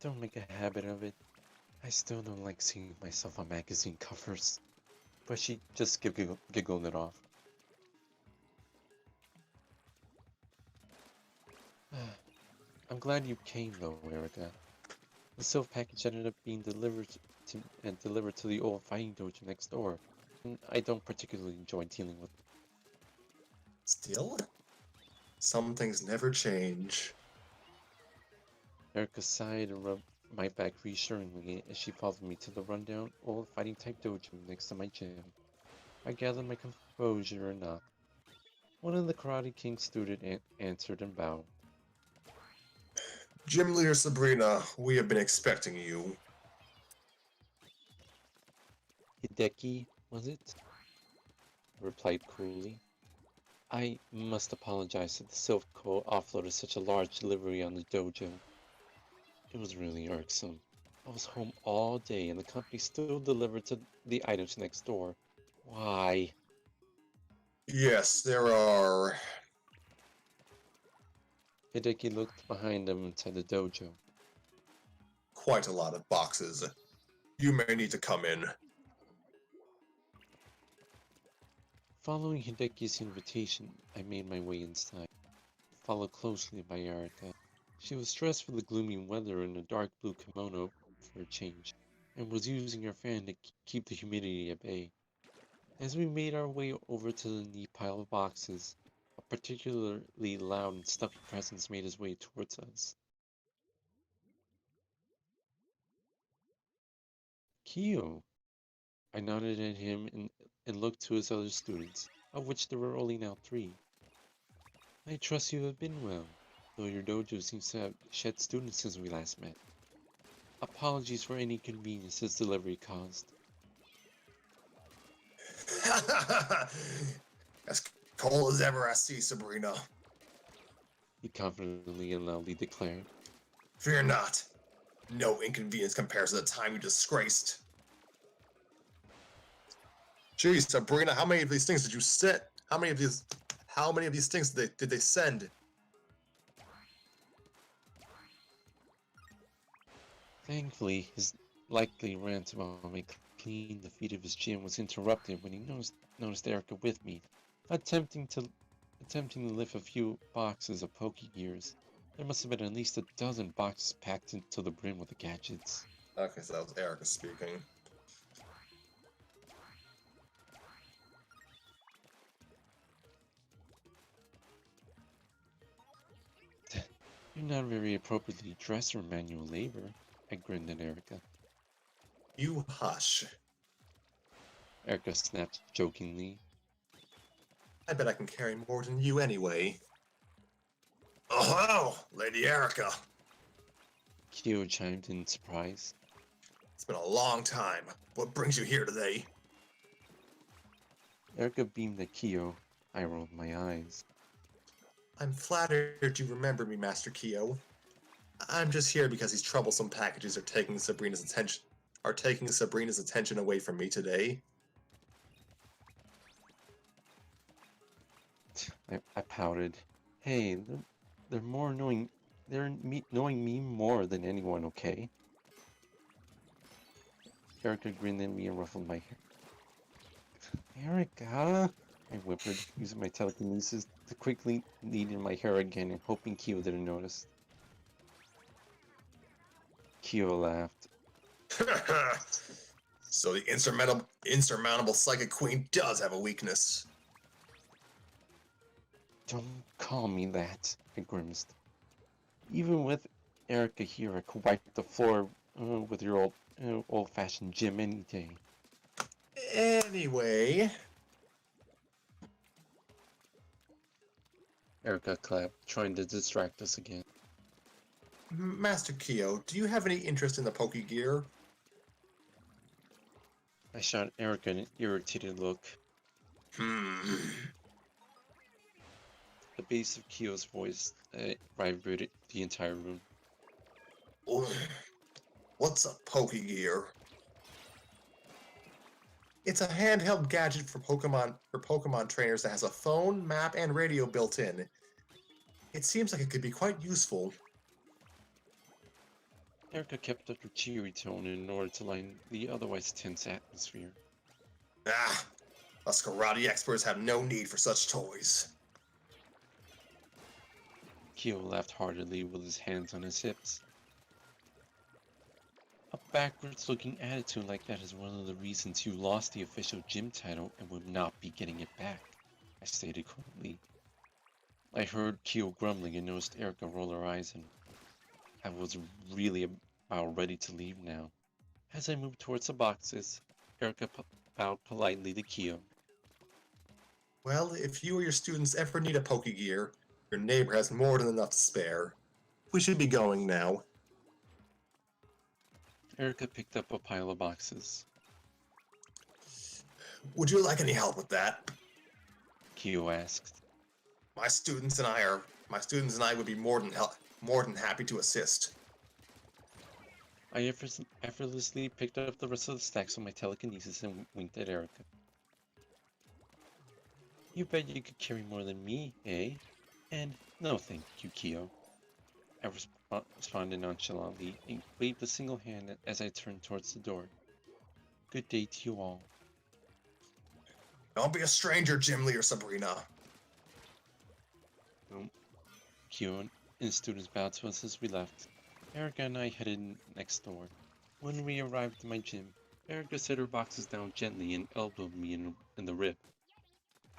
Don't make a habit of it. I still don't like seeing myself on magazine covers. But she just giggled it off. I'm glad you came though, Erika. The silk package ended up being delivered to the old fighting dojo next door. And I don't particularly enjoy dealing with it. Still? Some things never change. Erika sighed and rubbed my back reassuringly as she followed me to the rundown old fighting type dojo next to my gym. I gathered my composure and knocked. One of the Karate King's students answered and bowed. Gym Leader Sabrina, we have been expecting you. Hideki, was it? I replied coolly. I must apologize that the Silphco offloaded such a large delivery on the dojo. It was really irksome. I was home all day and the company still delivered to the items next door. Why? Yes, there are... Hideki looked behind him inside the dojo. quite a lot of boxes. You may need to come in. Following Hideki's invitation, I made my way inside, followed closely by Erika. She was dressed for the gloomy weather in a dark blue kimono for a change, and was using her fan to keep the humidity at bay. As we made our way over to the neat pile of boxes, a particularly loud and stuffy presence made his way towards us. Kyo! I nodded at him and looked to his other students, of which there were only now 3. I trust you have been well, though your dojo seems to have shed students since we last met. Apologies for any inconvenience this delivery caused. As cold as ever I see, Sabrina. He confidently and loudly declared. Fear not. No inconvenience compares to the time you disgraced. Geez, Sabrina, how many of these things did you set? How many of these things did they send? Thankfully, his likely rant about my clean the feet of his gym was interrupted when he noticed Erika with me, attempting to lift a few boxes of Pokegears. There must have been at least a dozen boxes packed to the brim with the gadgets. Okay, so that was Erika speaking. You're not very appropriately dressed for manual labor, I grinned at Erika. You hush. Erika snapped jokingly. I bet I can carry more than you anyway. Oh, Lady Erika. Kyo chimed in surprise. It's been a long time. What brings you here today? Erika beamed at Kyo. I rolled my eyes. I'm flattered you remember me, Master Kyo. I'm just here because these troublesome packages are taking Sabrina's attention away from me today. I pouted. Hey, they're more annoying. Knowing me more than anyone, okay? Erika grinned at me and ruffled my hair. Erika! I whimpered, using my telekinesis to quickly lead in my hair again and hoping Kyo didn't notice. Kyo laughed. So the insurmountable Psychic Queen does have a weakness. Don't call me that, I grimaced. Even with Erika here, I could wipe the floor with your old-fashioned gym any day. Anyway... Erika clapped, trying to distract us again. Master Kyo, do you have any interest in the Pokegear? I shot Erika an irritated look. The bass of Kyo's voice vibrated the entire room. What's a Pokegear? It's a handheld gadget for Pokemon trainers that has a phone, map, and radio built in. It seems like it could be quite useful. Erika kept up her cheery tone in order to lighten the otherwise tense atmosphere. Ah, us karate experts have no need for such toys. Kyo laughed heartily with his hands on his hips. A backwards-looking attitude like that is one of the reasons you lost the official gym title and will not be getting it back, I stated coldly. I heard Kyo grumbling and noticed Erika roll her eyes, and I was really about ready to leave now. As I moved towards the boxes, Erika bowed politely to Kyo. Well, if you or your students ever need a Pokegear, your neighbor has more than enough to spare. We should be going now. Erika picked up a pile of boxes. Would you like any help with that? Kyo asked. My students and I would be more than happy to assist. I effortlessly picked up the rest of the stacks with my telekinesis and winked at Erika. You bet you could carry more than me, eh? And no thank you, Kyo. I responded nonchalantly and waved a single hand as I turned towards the door. Good day to you all. Don't be a stranger, Jim Lee or Sabrina. Kyo and students bowed to us as we left. Erika and I headed next door. When we arrived at my gym, Erika set her boxes down gently and elbowed me in the rib.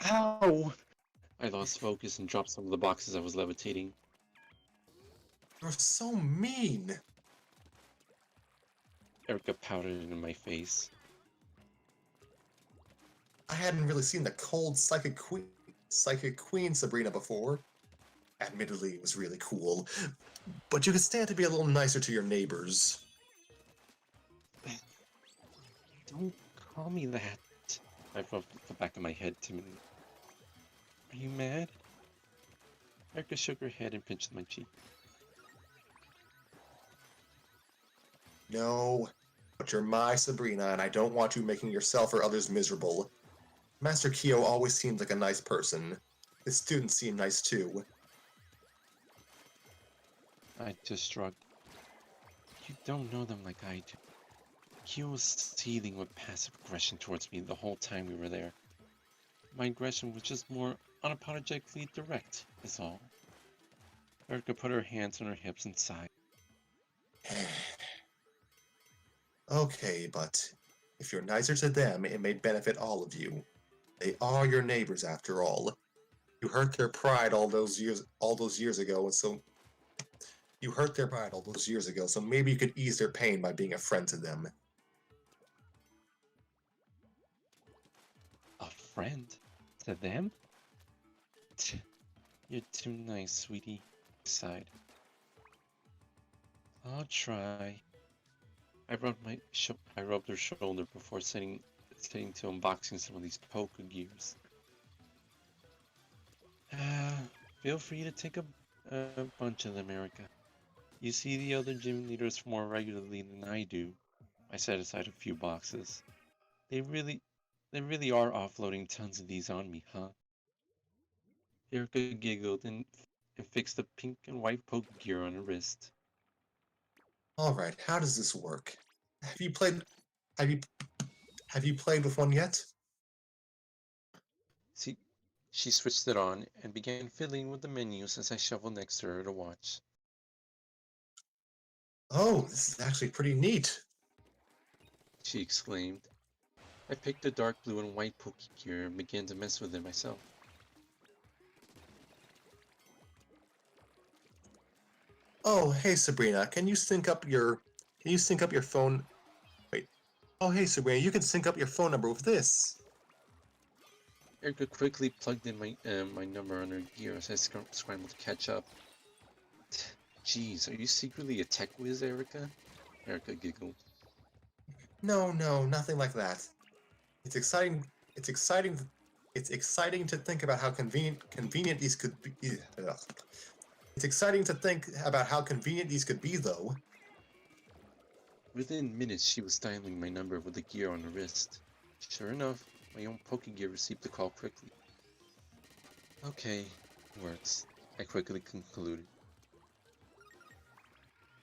Ow! I lost focus and dropped some of the boxes I was levitating. You're so mean. Erika pouted in my face. I hadn't really seen the cold Psychic Queen Sabrina before. Admittedly, it was really cool. But you could stand to be a little nicer to your neighbors. Don't call me that. I rubbed the back of my head timidly. Are you mad? Erika shook her head and pinched my cheek. No, but you're my Sabrina, and I don't want you making yourself or others miserable. Master Kyo always seems like a nice person. His students seem nice too. I just shrugged. You don't know them like I do. He was seething with passive aggression towards me the whole time we were there. My aggression was just more unapologetically direct, is all. Erika put her hands on her hips and sighed. Okay, but if you're nicer to them, it may benefit all of you. They are your neighbors, after all. You hurt their pride all those years ago, and so so maybe you could ease their pain by being a friend to them. A friend? To them? You're too nice, sweetie, I sighed. I'll try. I rubbed her shoulder before setting to unboxing some of these poker gears. Feel free to take a bunch of them, Erika. You see the other gym leaders more regularly than I do. I set aside a few boxes. They really are offloading tons of these on me, huh? Erika giggled and fixed the pink and white poker gear on her wrist. All right, how does this work? Have you played? Have you have you played with one yet? See, she switched it on and began fiddling with the menus as I shuffled next to her to watch. Oh, this is actually pretty neat. She exclaimed. I picked the dark blue and white poker gear and began to mess with it myself. Oh, hey Sabrina, can you sync up your phone? Wait. Oh, hey Sabrina, you can sync up your phone number with this. Erika quickly plugged in my number on her gear as I scrambled to catch up. Geez, are you secretly a tech whiz, Erika? Erika giggled. No, nothing like that. It's exciting. It's exciting. It's exciting to think about how convenient these could be. Ugh. It's exciting to think about how convenient these could be, though. Within minutes, she was dialing my number with the gear on her wrist. Sure enough, my own poker gear received the call quickly. Okay, works. I quickly concluded.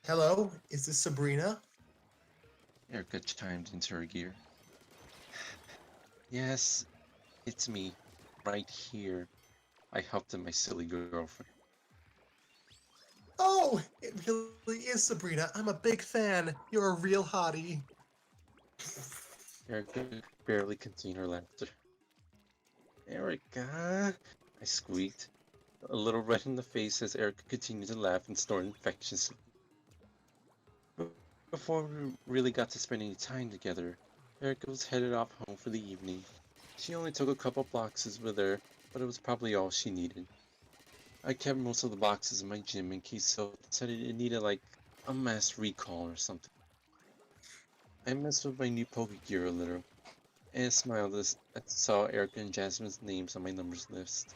Hello, is this Sabrina? Erika chimed into her gear. Yes, it's me, right here. I helped my silly girlfriend. Oh, it really is Sabrina. I'm a big fan. You're a real hottie. Erika could barely contain her laughter. Erika, I squeaked, a little red in the face as Erika continued to laugh and snort infectiously. Before we really got to spend any time together, Erika was headed off home for the evening. She only took a couple boxes with her, but it was probably all she needed. I kept most of the boxes in my gym in case so said it needed like a mass recall or something. I messed with my new poker gear a little, and smiled as I saw Erika and Jasmine's names on my numbers list.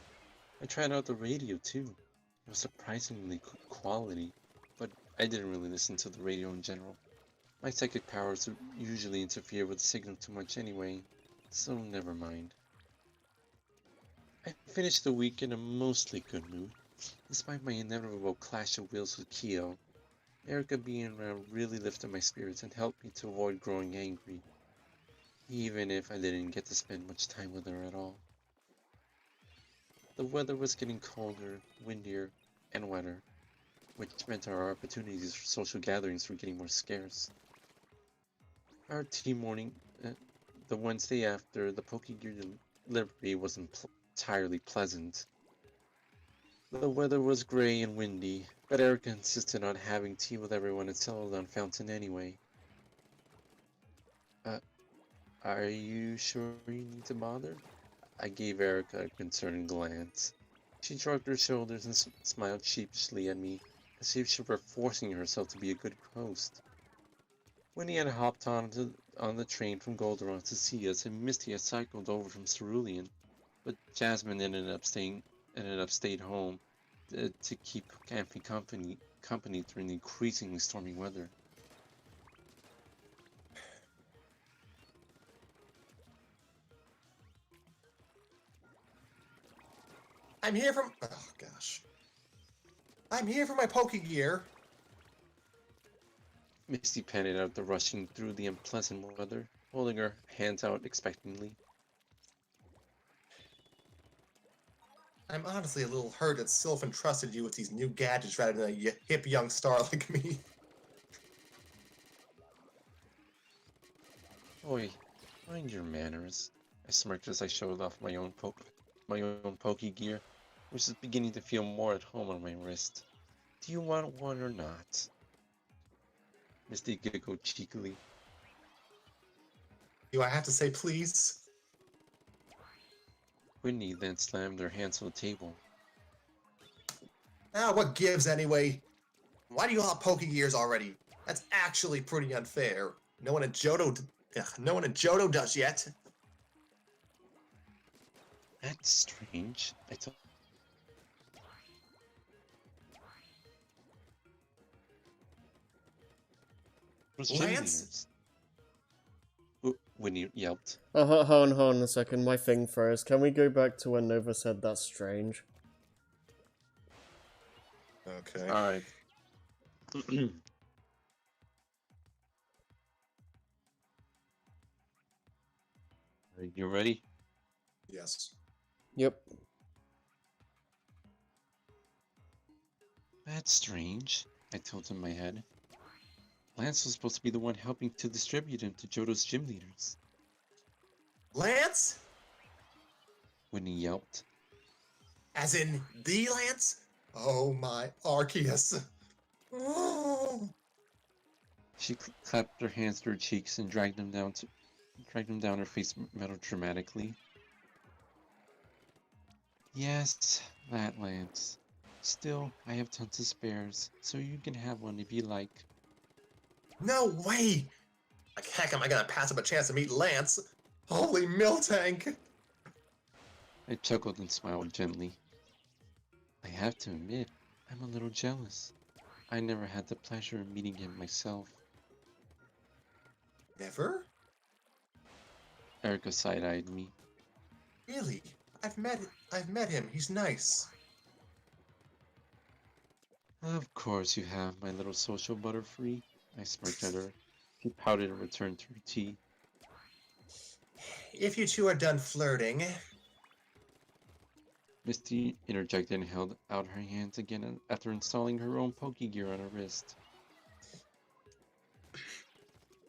I tried out the radio too. It was surprisingly good quality, but I didn't really listen to the radio in general. My psychic powers usually interfere with the signal too much anyway, so never mind. I finished the week in a mostly good mood, despite my inevitable clash of wills with Keo. Erika being around really lifted my spirits and helped me to avoid growing angry, even if I didn't get to spend much time with her at all. The weather was getting colder, windier, and wetter, which meant our opportunities for social gatherings were getting more scarce. Our tea morning, the Wednesday after the poke gear delivery, wasn't entirely pleasant. The weather was gray and windy, but Erika insisted on having tea with everyone at Celadon Fountain anyway. Are you sure you need to bother? I gave Erika a concerned glance. She shrugged her shoulders and smiled sheepishly at me, as if she were forcing herself to be a good host. Winnie had hopped on the train from Golderon to see us, and Misty had cycled over from Cerulean, but Jasmine ended up staying home to keep Campy company during the increasingly stormy weather. I'm here from. Oh gosh. I'm here for my poke gear. Misty panted after rushing through the unpleasant weather, holding her hands out expectantly. I'm honestly a little hurt that Sylph entrusted you with these new gadgets rather than a hip young star like me. Oi, mind your manners. I smirked as I showed off my own pokey gear, which is beginning to feel more at home on my wrist. Do you want one or not? Misty giggled cheekily. Do I have to say please? Whitney then slammed her hands on the table. Ah, what gives anyway? Why do you all have Pokegears already? That's actually pretty unfair. No one in Johto does yet. That's strange. I thought it was gym Lance? leaders. Whitney yelped. Oh, hold on a second, my thing froze. Can we go back to when Nova said that's strange? Okay. Alright. You ready? Yes. Yep. That's strange, I told in my head. Lance was supposed to be the one helping to distribute him to Johto's gym leaders. Lance? Whitney yelped. As in the Lance? Oh my Arceus. Oh. She clapped her hands to her cheeks and dragged them down her face melodramatically. Yes, that Lance. Still, I have tons of spares, so you can have one if you like. No way! Like heck am I gonna pass up a chance to meet Lance? Holy Miltank! I chuckled and smiled gently. I have to admit, I'm a little jealous. I never had the pleasure of meeting him myself. Never? Erika side-eyed me. Really? I've met him. He's nice. Of course you have, my little social butterfree. I smirked at her. She pouted and returned to her tea. If you two are done flirting... Misty interjected and held out her hands again after installing her own Pokegear on her wrist.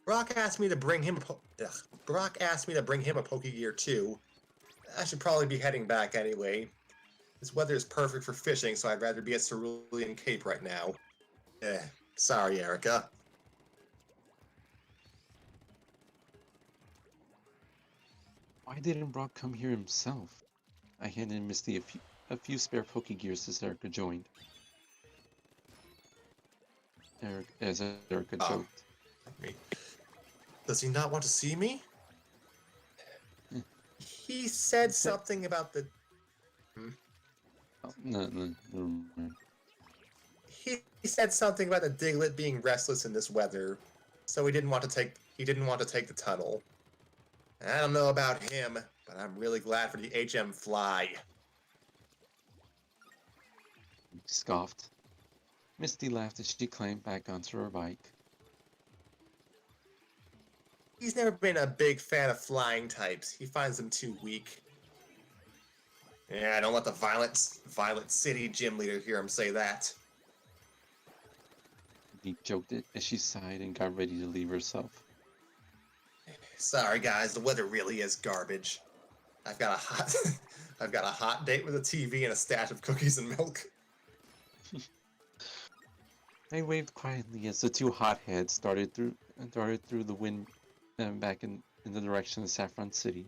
Brock asked me to bring him a Pokegear too. I should probably be heading back anyway. This weather is perfect for fishing, so I'd rather be at Cerulean Cape right now. Sorry, Erika. Why didn't Brock come here himself? I handed Misty a few spare Pokegears as Erika joined. Erika joked. Does he not want to see me? He said something about the... Oh, no. He said something about the Diglett being restless in this weather, so he didn't want to take the tunnel. I don't know about him, but I'm really glad for the HM Fly. He scoffed. Misty laughed as she climbed back onto her bike. He's never been a big fan of flying types. He finds them too weak. Yeah, don't let the Violet City gym leader hear him say that. He joked it as she sighed and got ready to leave herself. Sorry guys, the weather really is garbage. I've got a hot date with a TV and a stash of cookies and milk. I waved quietly as the two hotheads darted through the wind and back in the direction of Saffron City.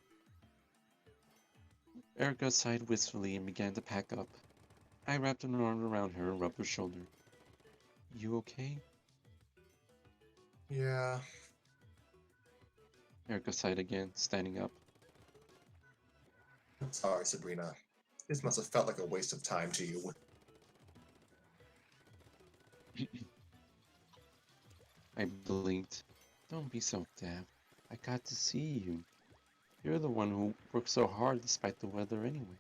Erika sighed wistfully and began to pack up. I wrapped an arm around her and rubbed her shoulder. You okay? Yeah. Erika sighed again, standing up. I'm sorry, Sabrina. This must have felt like a waste of time to you. I blinked. Don't be so daft. I got to see you. You're the one who worked so hard despite the weather anyway.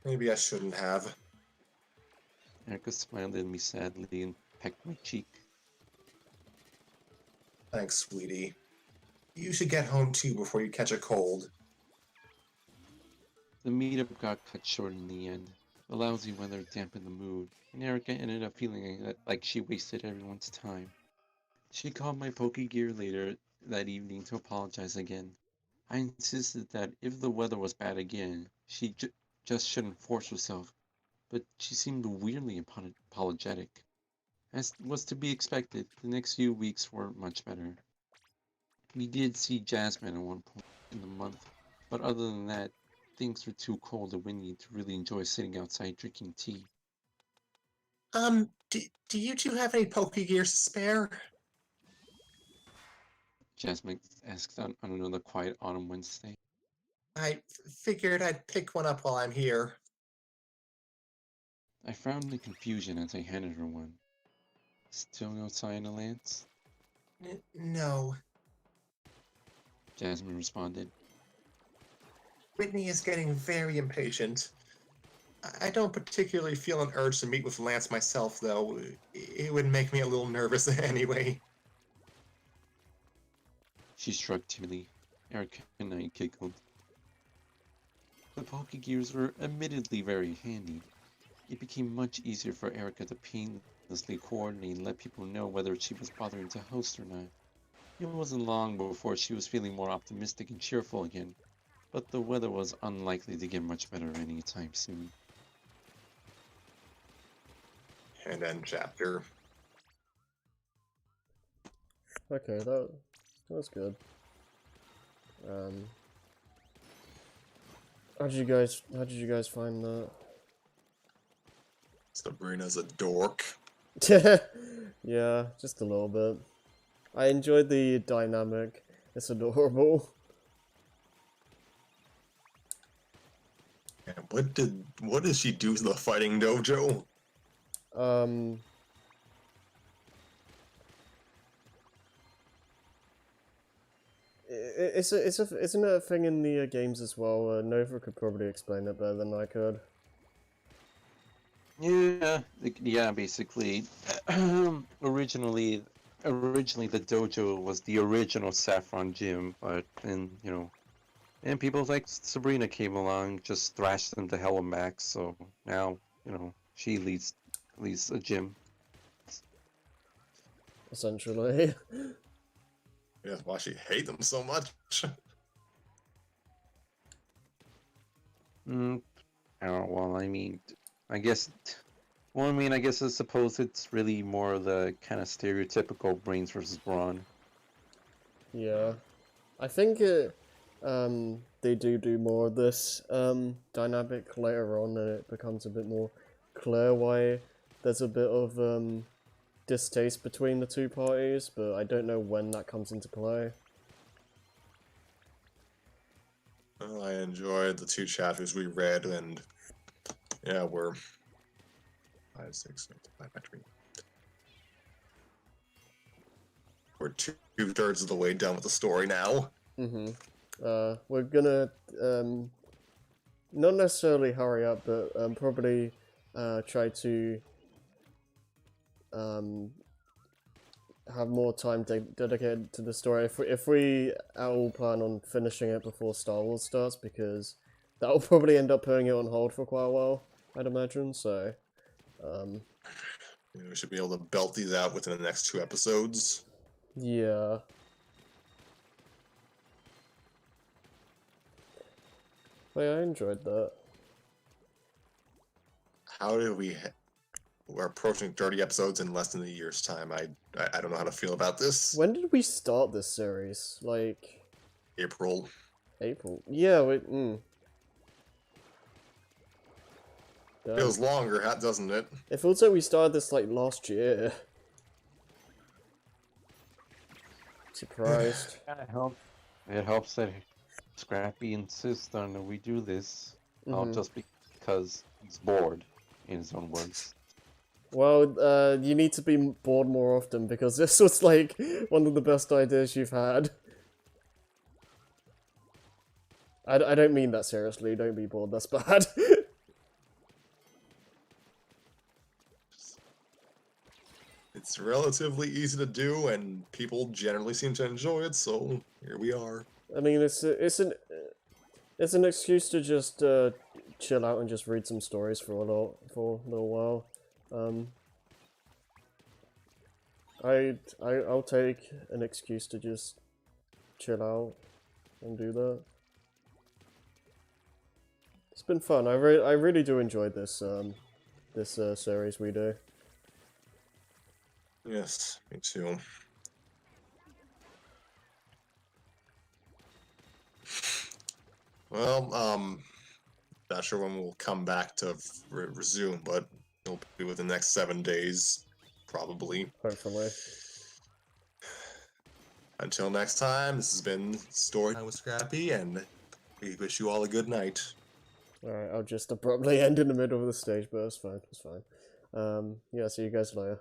Maybe I shouldn't have. Erika smiled at me sadly and pecked my cheek. Thanks, sweetie. You should get home too before you catch a cold. The meetup got cut short in the end. The lousy weather dampened the mood, and Erika ended up feeling like she wasted everyone's time. She called my Pokegear later that evening to apologize again. I insisted that if the weather was bad again, she just shouldn't force herself, but she seemed weirdly apologetic. As was to be expected, the next few weeks weren't much better. We did see Jasmine at one point in the month, but other than that, things were too cold and windy to really enjoy sitting outside drinking tea. Do you two have any Pokegear to spare? Jasmine asked on another quiet autumn Wednesday. I figured I'd pick one up while I'm here. I frowned in confusion as I handed her one. Still no sign of Lance? No. Jasmine responded. Whitney is getting very impatient. I don't particularly feel an urge to meet with Lance myself, though. It would make me a little nervous anyway. She shrugged timidly. Erika and I giggled. The Pokegears were admittedly very handy. It became much easier for Erika to painlessly coordinate and let people know whether she was bothering to host or not. It wasn't long before she was feeling more optimistic and cheerful again, but the weather was unlikely to get much better anytime soon. And end chapter. Okay, that was good. How did you guys find that? Sabrina's a dork. Yeah, just a little bit. I enjoyed the dynamic. It's adorable. And what did she do to the fighting dojo? Isn't it a thing in the games as well? Nova could probably explain it better than I could. Yeah, basically. Originally the dojo was the original Saffron gym, but then, and people like Sabrina came along, just thrashed them to hell and back, so now, she leads a gym. Essentially. Yeah, why she hate them so much. I don't know, well, I guess I suppose it's really more the kind of stereotypical brains versus brawn. Yeah. I think they do more of this dynamic later on, and it becomes a bit more clear why there's a bit of distaste between the two parties, but I don't know when that comes into play. Well, I enjoyed the 2 chapters we read, and yeah, we're 5, 6, 7, 8, 9, 10. We're 2/3 of the way done with the story now. We're gonna not necessarily hurry up, but probably try to have more time dedicated to the story. If we at all plan on finishing it before Star Wars starts, because that will probably end up putting it on hold for quite a while, I'd imagine. So, We should be able to belt these out within the next 2 episodes. yeah. But yeah, I enjoyed that. How did we're approaching 30 episodes in less than a year's time. I don't know how to feel about this. When did we start this series? Like April. April? Yeah. Feels longer, doesn't it? It feels like we started this like last year. Surprised. It helps that Scrappy insists on that we do this, not just because he's bored, in his own words. Well, you need to be bored more often, because this was like one of the best ideas you've had. I don't mean that seriously, don't be bored, that's bad. It's relatively easy to do, and people generally seem to enjoy it. So here we are. I mean, it's an excuse to just chill out and just read some stories for a little while. I'll take an excuse to just chill out and do that. It's been fun. I really do enjoy this this series we do. Yes, me too. Well, not sure when we'll come back to resume, but it'll be within the next 7 days, probably. Hopefully. Until next time, this has been Storytime with Scrappy, and we wish you all a good night. Alright, I'll just abruptly end in the middle of the stage, but it's fine, it's fine. Yeah, see you guys later.